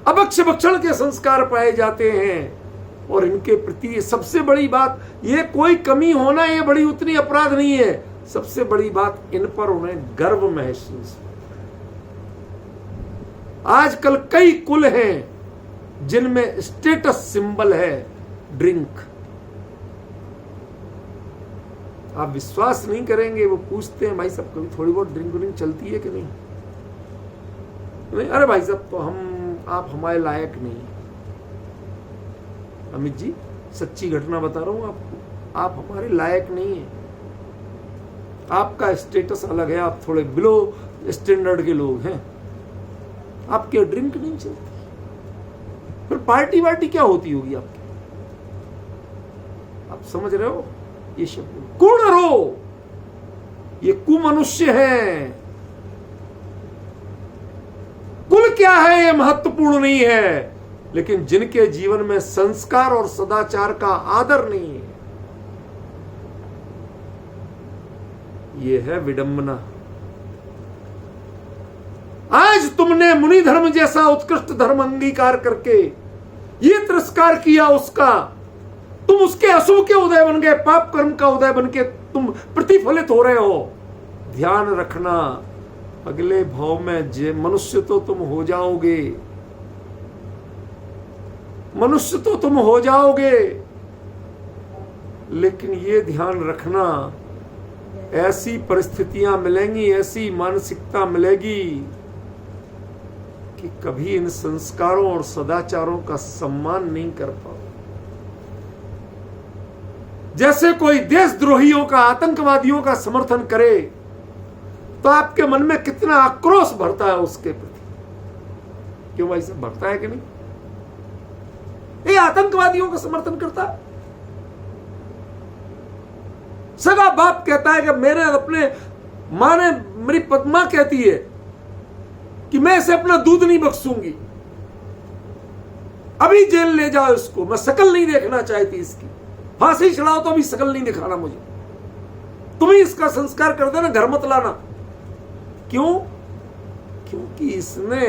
अभक्ष भक्षण के संस्कार पाए जाते हैं। और इनके प्रति सबसे बड़ी बात, ये कोई कमी होना ये बड़ी उतनी अपराध नहीं है, सबसे बड़ी बात इन पर उन्हें गर्व महसूस। आजकल कई कुल हैं जिनमें स्टेटस सिंबल है ड्रिंक। आप विश्वास नहीं करेंगे, वो पूछते हैं भाई साहब कभी थोड़ी बहुत ड्रिंक चलती है कि नहीं? नहीं, अरे भाई साहब तो आप हमारे लायक नहीं। अमित जी सच्ची घटना बता रहा हूं आपको, आप हमारे लायक नहीं है। आपका स्टेटस अलग है, आप थोड़े बिलो स्टैंडर्ड के लोग हैं, आपके ड्रिंक नहीं चलती। फिर पार्टी वार्टी क्या होती होगी आपकी? आप समझ रहे हो? ये शब्द कुणरो, ये कुमनुष्य है। कुल क्या है ये महत्वपूर्ण नहीं है, लेकिन जिनके जीवन में संस्कार और सदाचार का आदर नहीं है, ये है विडंबना। आज तुमने मुनि धर्म जैसा उत्कृष्ट धर्म अंगीकार करके ये तिरस्कार किया उसका तुम उसके अशुभ के उदय बन गए, पाप कर्म का उदय बन के तुम प्रतिफलित हो रहे हो। ध्यान रखना, अगले भाव में जे मनुष्य तो तुम हो जाओगे, मनुष्य तो तुम हो जाओगे, लेकिन ये ध्यान रखना ऐसी परिस्थितियां मिलेंगी, ऐसी मानसिकता मिलेगी कि कभी इन संस्कारों और सदाचारों का सम्मान नहीं कर पाओ। जैसे कोई देशद्रोहियों का, आतंकवादियों का समर्थन करे तो आपके मन में कितना आक्रोश भरता है उसके प्रति। क्यों भाई साहब, भरता है कि नहीं? ये आतंकवादियों का समर्थन करता है। सगा बाप कहता है कि मेरे अपने मां ने, मेरी पद्मा कहती है कि मैं इसे अपना दूध नहीं बख्शूंगी, अभी जेल ले जाओ इसको, मैं शकल नहीं देखना चाहती इसकी, फांसी चढ़ाओ तो अभी शकल नहीं दिखाना मुझे, तुम ही इसका संस्कार कर देना, घर मत लाना। क्यों? क्योंकि इसने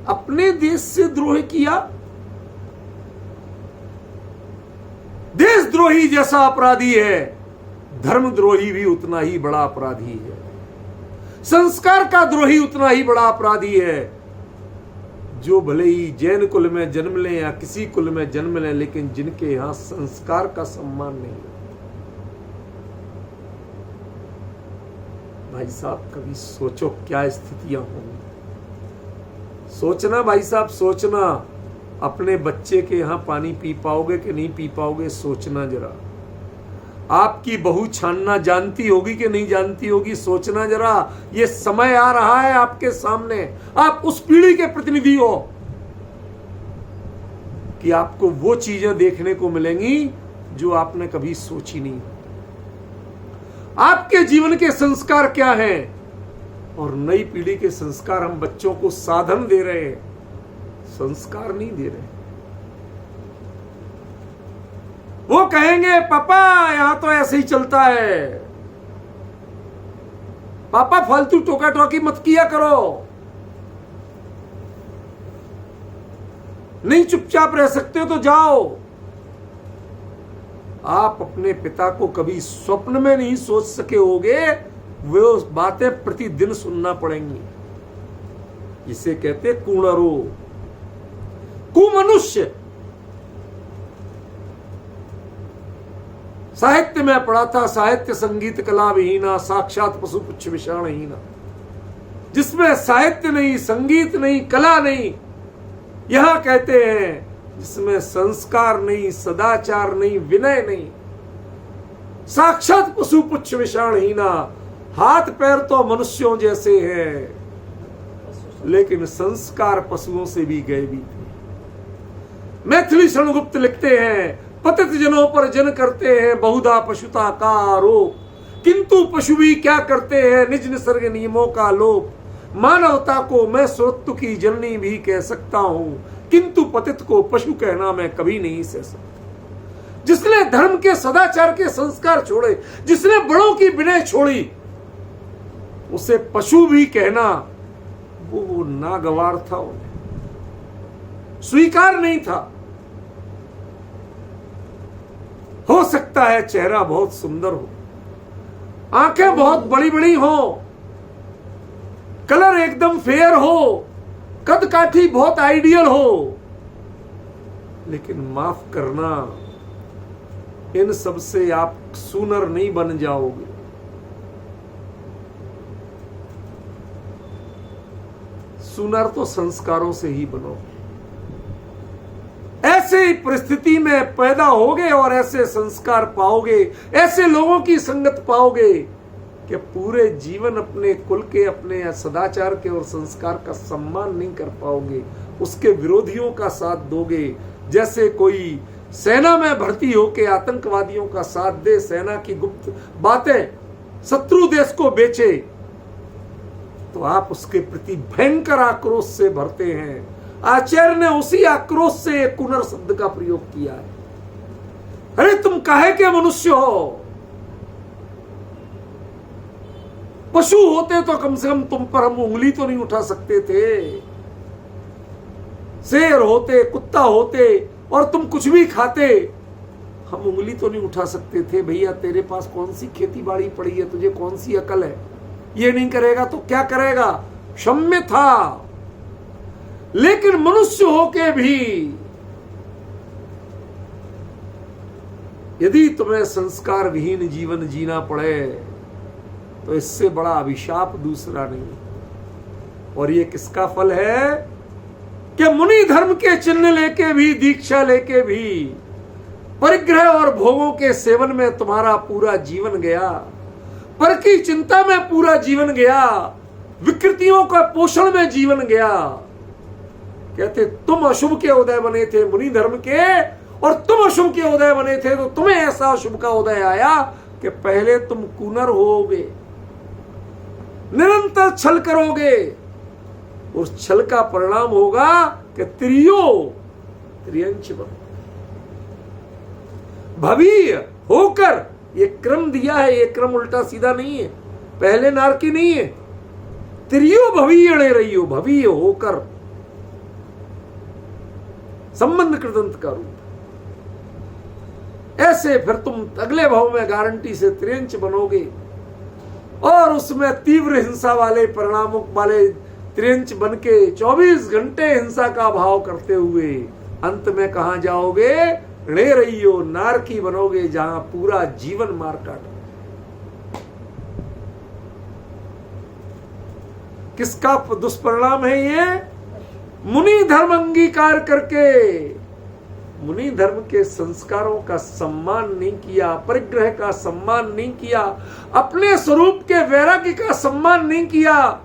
अपने देश से द्रोह किया। देशद्रोही जैसा अपराधी है, धर्मद्रोही भी उतना ही बड़ा अपराधी है। संस्कार का द्रोही उतना ही बड़ा अपराधी है। जो भले ही जैन कुल में जन्म लें या किसी कुल में जन्म लें, लेकिन जिनके यहां संस्कार का सम्मान नहीं है। भाई साहब कभी सोचो क्या स्थितियां होंगी। सोचना भाई साहब, सोचना अपने बच्चे के यहां पानी पी पाओगे कि नहीं पी पाओगे, सोचना जरा। आपकी बहू छानना जानती होगी कि नहीं जानती होगी, सोचना जरा। ये समय आ रहा है आपके सामने, आप उस पीढ़ी के प्रतिनिधि हो कि आपको वो चीजें देखने को मिलेंगी जो आपने कभी सोची नहीं। आपके जीवन के संस्कार क्या हैं और नई पीढ़ी के संस्कार हम बच्चों को साधन दे रहे हैं, संस्कार नहीं दे रहे। वो कहेंगे पापा यहां तो ऐसे ही चलता है, पापा फालतू टोका टोकी मत किया करो, नहीं चुपचाप रह सकते हो तो जाओ। आप अपने पिता को कभी स्वप्न में नहीं सोच सके होगे, वो बातें प्रतिदिन सुनना पड़ेंगी। इसे कहते कुणरो, कुमनुष्य। साहित्य में पढ़ा था, साहित्य संगीत कला विहीना, साक्षात पशु पुच्छ विषाणहीना। जिसमें साहित्य नहीं, संगीत नहीं, कला नहीं, यहां कहते हैं जिसमें संस्कार नहीं, सदाचार नहीं, विनय नहीं, साक्षात पशु पुच्छ विषाणहीना। हाथ पैर तो मनुष्यों जैसे हैं, लेकिन संस्कार पशुओं से भी गए भी थे। मैथिली शरणगुप्त लिखते हैं, पतित जनों पर जन करते हैं बहुधा पशुता का आरोप, किंतु पशु भी क्या करते हैं निज निसर्ग नियमों का लोप। मानवता को मैं स्वत्व की जननी भी कह सकता हूं, किंतु पतित को पशु कहना मैं कभी नहीं सह सकता। जिसने धर्म के, सदाचार के संस्कार छोड़े, जिसने बड़ों की विनय छोड़ी, उसे पशु भी कहना वो नागवार था, उन्हें स्वीकार नहीं था। हो सकता है चेहरा बहुत सुंदर हो, आंखें बहुत बड़ी बड़ी हो, कलर एकदम फेयर हो, कद काठी बहुत आइडियल हो, लेकिन माफ करना, इन सब से आप सुनर नहीं बन जाओगे। सुनर तो संस्कारों से ही बनोगे। ऐसे ही परिस्थिति में पैदा होगे और ऐसे संस्कार पाओगे, ऐसे लोगों की संगत पाओगे कि पूरे जीवन अपने कुल के, अपने सदाचार के और संस्कार का सम्मान नहीं कर पाओगे, उसके विरोधियों का साथ दोगे। जैसे कोई सेना में भर्ती होके आतंकवादियों का साथ दे, सेना की गुप्त बातें शत्रु देश को बेचे, तो आप उसके प्रति भयंकर आक्रोश से भरते हैं। आचार्य ने उसी आक्रोश से एक कुनर शब्द का प्रयोग किया है। अरे तुम काहे के मनुष्य हो? पशु होते तो कम से कम तुम पर हम उंगली तो नहीं उठा सकते थे। शेर होते, कुत्ता होते और तुम कुछ भी खाते, हम उंगली तो नहीं उठा सकते थे, भैया तेरे पास कौन सी खेती बाड़ी पड़ी है, तुझे कौन सी अकल है, ये नहीं करेगा तो क्या करेगा, क्षम्य था। लेकिन मनुष्य होके भी यदि तुम्हें संस्कार विहीन जीवन जीना पड़े तो इससे बड़ा अभिशाप दूसरा नहीं। और ये किसका फल है कि मुनि धर्म के चिन्ह लेके भी, दीक्षा लेके भी परिग्रह और भोगों के सेवन में तुम्हारा पूरा जीवन गया, पर की चिंता में पूरा जीवन गया, विकृतियों का पोषण में जीवन गया। कहते तुम अशुभ के उदय बने थे मुनि धर्म के, और तुम अशुभ के उदय बने थे तो तुम्हें ऐसा अशुभ का उदय आया कि पहले तुम कूनर होगे, निरंतर छल करोगे, उस छल का परिणाम होगा कि त्रियंच बनो, भवीय होकर। ये क्रम दिया है, ये क्रम उल्टा सीधा नहीं है, पहले नारकी नहीं है। त्रियो भवीय रहियो, भवीय होकर, संबंध कृदंत का रूप। ऐसे फिर तुम अगले भाव में गारंटी से त्रियंच बनोगे, और उसमें तीव्र हिंसा वाले परिणामों वाले त्रियंच बन के 24 घंटे हिंसा का भाव करते हुए अंत में कहां जाओगे, णे रहियो, नारकी बनोगे, जहां पूरा जीवन मार काट। किसका दुष्परिणाम है ये? मुनि धर्म अंगीकार करके मुनि धर्म के संस्कारों का सम्मान नहीं किया, परिग्रह का सम्मान नहीं किया, अपने स्वरूप के वैराग्य का सम्मान नहीं किया,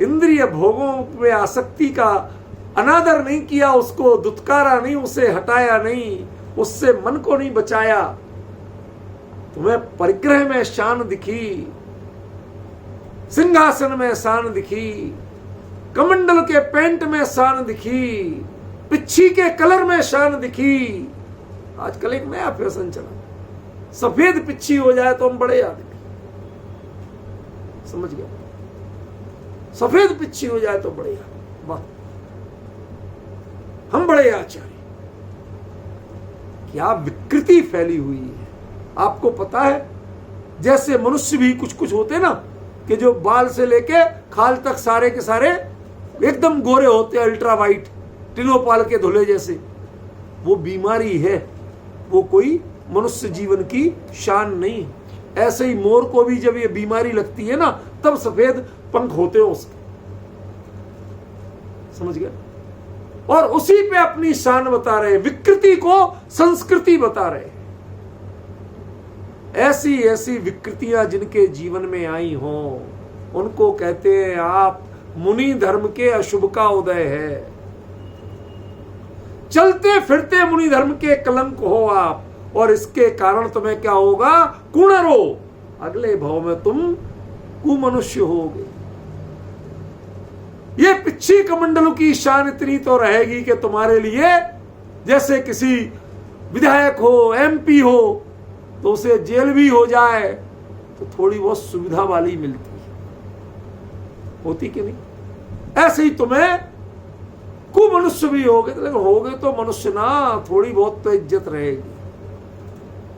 इंद्रिय भोगों में आसक्ति का अनादर नहीं किया, उसको दुत्कारा नहीं, उसे हटाया नहीं, उससे मन को नहीं बचाया। तुम्हें परिग्रह में शान दिखी, सिंहासन में शान दिखी, कमंडल के पेंट में शान दिखी, पिच्छी के कलर में शान दिखी। आजकल एक नया फैशन चला, सफेद पिच्छी हो जाए तो हम बड़े आदमी, समझ गया, सफेद पिच्छी हो जाए तो बड़े आदमी, वाह हम बड़े आचार्य। क्या विकृति फैली हुई है। आपको पता है जैसे मनुष्य भी कुछ कुछ होते ना, कि जो बाल से लेके खाल तक सारे के सारे एकदम गोरे होते, अल्ट्रा वाइट, टिलोपाल के धुले जैसे, वो बीमारी है, वो कोई मनुष्य जीवन की शान नहीं। ऐसे ही मोर को भी जब ये बीमारी लगती है ना, तब सफेद पंख होते हैं उसके, समझ गए। और उसी पे अपनी शान बता रहे, विकृति को संस्कृति बता रहे। ऐसी ऐसी विकृतियां जिनके जीवन में आई हों, उनको कहते हैं आप मुनि धर्म के अशुभ का उदय है। चलते फिरते मुनि धर्म के कलंक हो आप, और इसके कारण तुम्हें क्या होगा, कुणरो, अगले भाव में तुम कुमनुष्य होगे। ये पिच्छी कमंडलों की शान इतनी तो रहेगी कि तुम्हारे लिए जैसे किसी विधायक हो, एमपी हो, तो उसे जेल भी हो जाए तो थोड़ी बहुत सुविधा वाली मिलती है, होती कि नहीं। ऐसे ही तुम्हें कुमनुष्य भी होगे, लेकिन होगे तो मनुष्य ना, थोड़ी बहुत तो इज्जत रहेगी।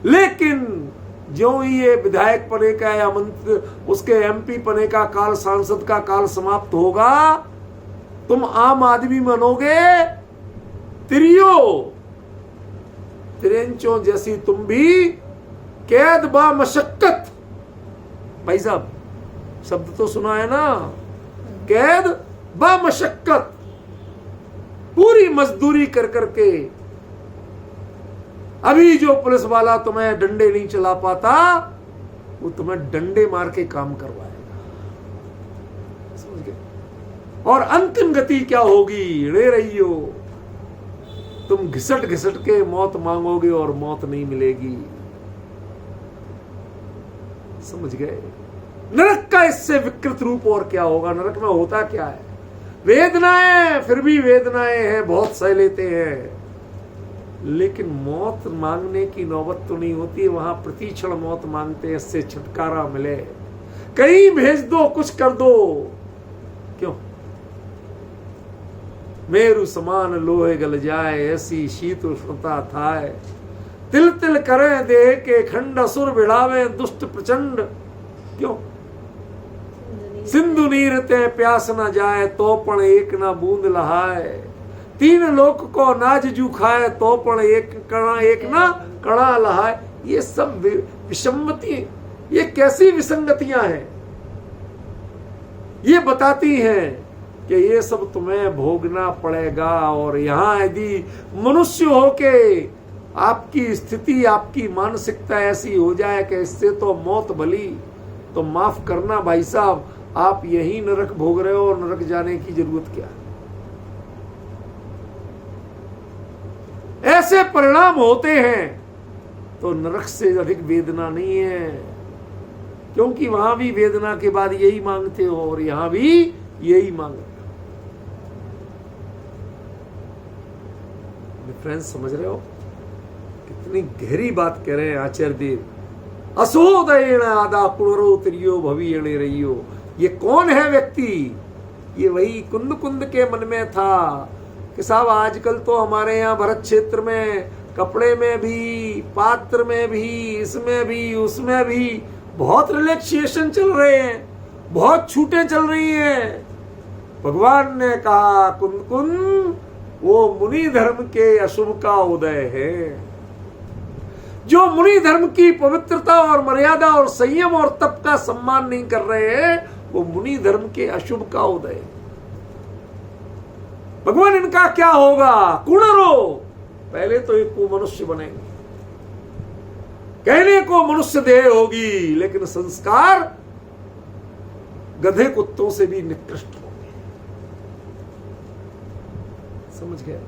लेकिन जो ही ये विधायक पने का या मंत्री, उसके एमपी पने का काल, सांसद का काल समाप्त होगा, तुम आम आदमी बनोगे, त्रियंचों जैसी तुम भी कैद बा मशक्कत। भाई साहब शब्द तो सुना है ना, कैद बा मशक्कत, पूरी मजदूरी कर करके। अभी जो पुलिस वाला तुम्हें डंडे नहीं चला पाता, वो तुम्हें डंडे मार के काम करवाएगा, समझ गए। और अंतिम गति क्या होगी, रे रहियो, तुम घिसट घिसट के मौत मांगोगे और मौत नहीं मिलेगी, समझ गए। नरक का इससे विकृत रूप और क्या होगा। नरक में होता क्या है, वेदनाएं, फिर भी वेदनाएं हैं, बहुत सह लेते हैं, लेकिन मौत मांगने की नौबत तो नहीं होती। वहां प्रतिक्षण मौत मांगते हैं, इससे छुटकारा मिले, कहीं भेज दो, कुछ कर दो। क्यों, मेरु समान लोहे गल जाए, ऐसी शीत उष्णता थाए, तिल तिल करें देह के खंड, असुर बिड़ावे दुष्ट प्रचंड। क्यों? सिंधु नीर ते प्यास न जाए, तो पण एक न बूंद लहाए। तीन लोक को नाज जू खाए, तो पण एक न कणा लहाए। ये सब विषमति, ये कैसी विसंगतियां हैं? ये बताती हैं कि ये सब तुम्हें भोगना पड़ेगा। और यहां यदि मनुष्य होके आपकी स्थिति, आपकी मानसिकता ऐसी हो जाए कि इससे तो मौत भली, तो माफ करना भाई साहब, आप यही नरक भोग रहे हो और नरक जाने की जरूरत क्या है? ऐसे परिणाम होते हैं तो नरक से अधिक वेदना नहीं है, क्योंकि वहां भी वेदना के बाद यही मांगते हो और यहां भी यही मांगते हो। फ्रेंड्स, समझ रहे हो कितनी गहरी बात कह रहे हैं आचार्य देव। असोदयेण आदा पुनरो त्रियो भवियणे रहियो। ये कौन है व्यक्ति? ये वही कुंद कुंद के मन में था कि साहब आजकल तो हमारे यहाँ भरत क्षेत्र में कपड़े में भी, पात्र में भी, इसमें भी, उसमें भी बहुत रिलैक्सेशन चल रहे हैं, बहुत छूटें चल रही हैं। भगवान ने कहा कुंद कुंद, वो मुनि धर्म के अशुभ का उदय है। जो मुनि धर्म की पवित्रता और मर्यादा और संयम और तप का सम्मान नहीं कर रहे हैं, वो मुनि धर्म के अशुभ का उदय है। भगवान, इनका क्या होगा? कुणरो, पहले तो एक को मनुष्य बनेंगे, कहने को मनुष्य देह होगी, लेकिन संस्कार गधे कुत्तों से भी निकृष्ट होंगे। समझ गए?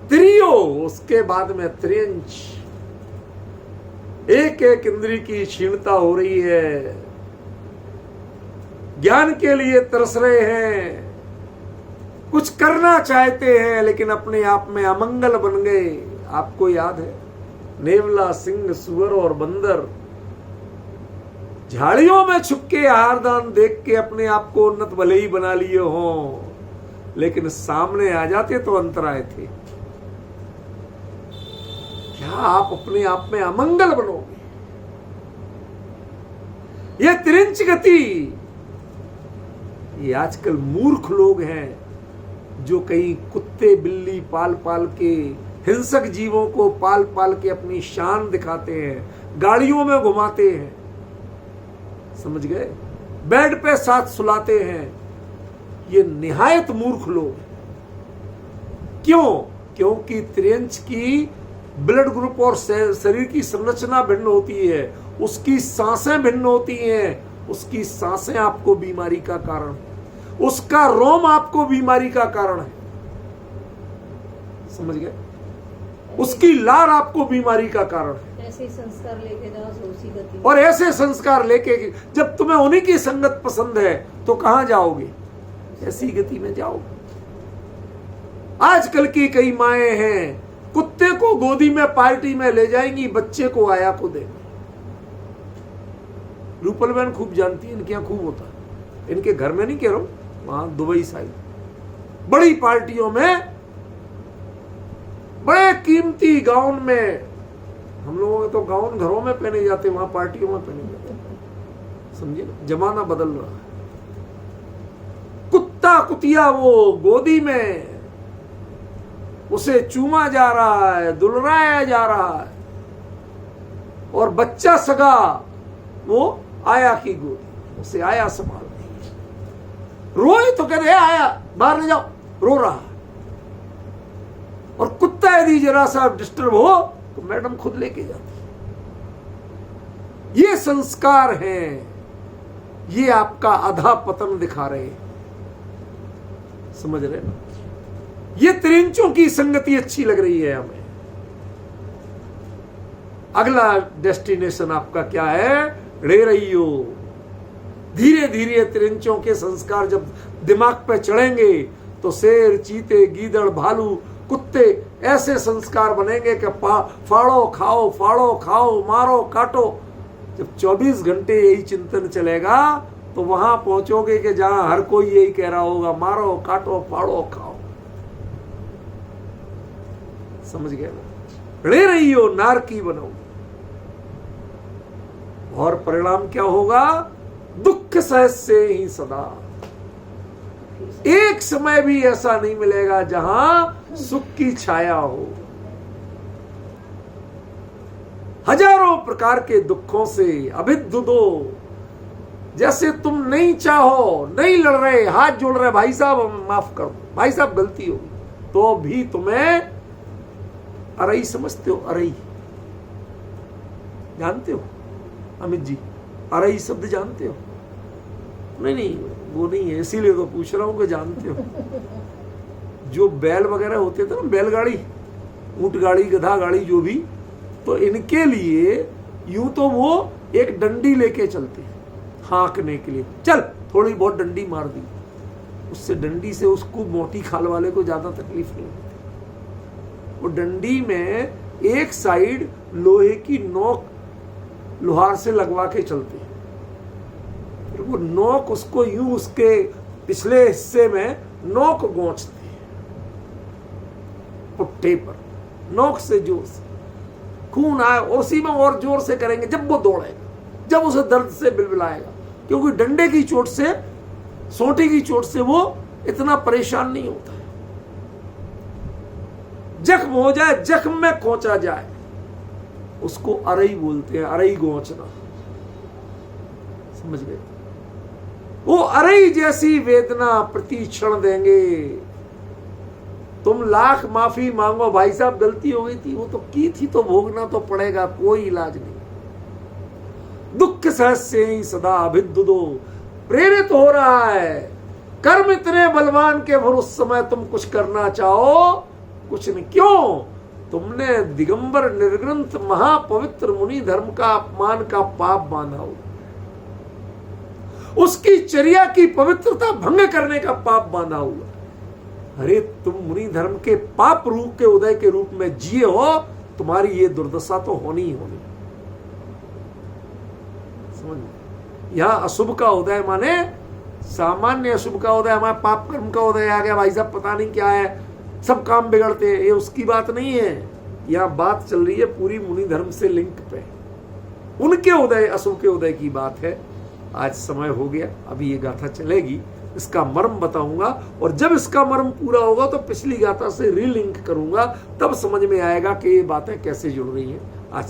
त्रियो, उसके बाद में त्रियंच। एक एक इंद्री की क्षीणता हो रही है, ज्ञान के लिए तरस रहे हैं, कुछ करना चाहते हैं लेकिन अपने आप में अमंगल बन गए। आपको याद है, नेवला, सिंह, सुअर और बंदर झाड़ियों में छुप के आहारदान देख के अपने आप को उन्नत भले ही बना लिए हों, लेकिन सामने आ जाते तो अंतराय थे। क्या आप अपने आप में अमंगल बनोगे? ये त्रिंच गति, ये आजकल मूर्ख लोग हैं जो कई कुत्ते बिल्ली पाल पाल के, हिंसक जीवों को पाल पाल के अपनी शान दिखाते हैं, गाड़ियों में घुमाते हैं। समझ गए? बेड पे साथ सुलाते हैं। ये निहायत मूर्ख लोग हैं। क्यों? क्योंकि त्रियंच की ब्लड ग्रुप और शरीर की संरचना भिन्न होती है, उसकी सांसें भिन्न होती हैं, उसकी सांसें आपको बीमारी का कारण है, उसका रोम आपको बीमारी का कारण है। समझ गए? उसकी लार आपको बीमारी का कारण है। ऐसे संस्कार लेके जाओ उसी गति, और ऐसे संस्कार लेके जब तुम्हें उन्हीं की संगत पसंद है तो कहां जाओगे? ऐसी गति में जाओ। आजकल की कई माएं हैं, कुत्ते को गोदी में पार्टी में ले जाएंगी, बच्चे को आया को देंगे। रूपल बहन खूब जानती है, इनके यहां खूब होता है। इनके घर में नहीं कह रहा हूं, वहां दुबई साइड बड़ी पार्टियों में, बड़े कीमती गाउन में, हम लोगों के तो गाउन घरों में पहने जाते, वहां पार्टियों में पहने जाते। समझिए ना, जमाना बदल रहा है। कुत्ता कुतिया वो गोदी में, उसे चूमा जा रहा है, दुलराया जा रहा है, और बच्चा सगा वो आया की गोदी, उसे आया संभाल रही है। रोए तो कह रहे आया बाहर ले जाओ, रो रहा है। और कुत्ता यदि जरा सा डिस्टर्ब हो तो मैडम खुद लेके जाती। ये संस्कार हैं, ये आपका आधा पतन दिखा रहे हैं। समझ रहे ना? ये त्रिंचों की संगति अच्छी लग रही है हमें। अगला डेस्टिनेशन आपका क्या है? रे रही हो। धीरे धीरे त्रिंचों के संस्कार जब दिमाग पे चढ़ेंगे तो शेर, चीते, गीदड़, भालू, कुत्ते ऐसे संस्कार बनेंगे कि फाड़ो खाओ, मारो काटो। जब 24 घंटे यही चिंतन चलेगा तो वहां पहुंचोगे कि जहां हर कोई यही कह रहा होगा, मारो काटो फाड़ो खाओ। समझ गए ना? रे रही हो नार की बनो, और परिणाम क्या होगा? दुख सहज से ही सदा। एक समय भी ऐसा नहीं मिलेगा जहां सुख की छाया हो। हजारों प्रकार के दुखों से अभिद्ध दो। जैसे तुम नहीं चाहो, नहीं लड़ रहे, हाथ जोड़ रहे, भाई साहब माफ कर दो, भाई साहब गलती होगी, तो भी तुम्हें अरई समझते हो? अरई जानते हो अमित जी? अरई शब्द जानते हो? नहीं वो नहीं है, इसीलिए तो पूछ रहा हूं कि जानते हो। जो बैल वगैरह होते थे ना, बैलगाड़ी, ऊंट गाड़ी, गधा गाड़ी, जो भी, तो इनके लिए यूं तो वो एक डंडी लेके चलते हैं हाँकने के लिए, चल थोड़ी बहुत डंडी मार दी, उससे डंडी से उसको मोटी खाल वाले को ज्यादा तकलीफ नहीं होती। वो डंडी में एक साइड लोहे की नोक लोहार से लगवा के चलते हैं, फिर वो नोक उसको यूं उसके पिछले हिस्से में नोक गोंचती है पुट्टे पर, नोक से जोर से खून आए और उसी में और जोर से करेंगे जब वो दौड़ेगा, जब उसे दर्द से बिलबिलाएगा, क्योंकि डंडे की चोट से, सोटी की चोट से वो इतना परेशान नहीं होता है। जख्म हो जाए, जख्म में खोचा जाए, उसको अरई बोलते हैं, अरई गोंचना, समझ गए? वो अरई जैसी वेदना प्रति क्षण देंगे। तुम लाख माफी मांगो, भाई साहब गलती हो गई थी, वो तो की थी तो भोगना तो पड़ेगा, कोई इलाज नहीं। दुख सहज से ही सदा अभिद्ध दो। प्रेरित हो रहा है, कर्म इतने बलवान के फिर उस समय तुम कुछ करना चाहो कुछ नहीं। क्यों? तुमने दिगंबर निर्ग्रंथ महापवित्र मुनि धर्म का अपमान का पाप बांधा हो, उसकी चर्या की पवित्रता भंग करने का पाप बांधा हुआ। अरे तुम मुनि धर्म के पाप रूप के उदय के रूप में जिए हो, तुम्हारी ये दुर्दशा तो होनी ही होनी। समझ, यहां अशुभ का उदय माने सामान्य अशुभ का उदय, हमारे पाप कर्म का उदय आ गया, भाई साहब पता नहीं क्या है, सब काम बिगड़ते हैं, ये उसकी बात नहीं है। यहां बात चल रही है पूरी मुनि धर्म से लिंक पे, उनके उदय, अशुभ के उदय की बात है। आज समय हो गया, अभी ये गाथा चलेगी, इसका मर्म बताऊंगा, और जब इसका मर्म पूरा होगा तो पिछली गाथा से रीलिंक करूंगा, तब समझ में आएगा कि ये बातें कैसे जुड़ रही हैं। आज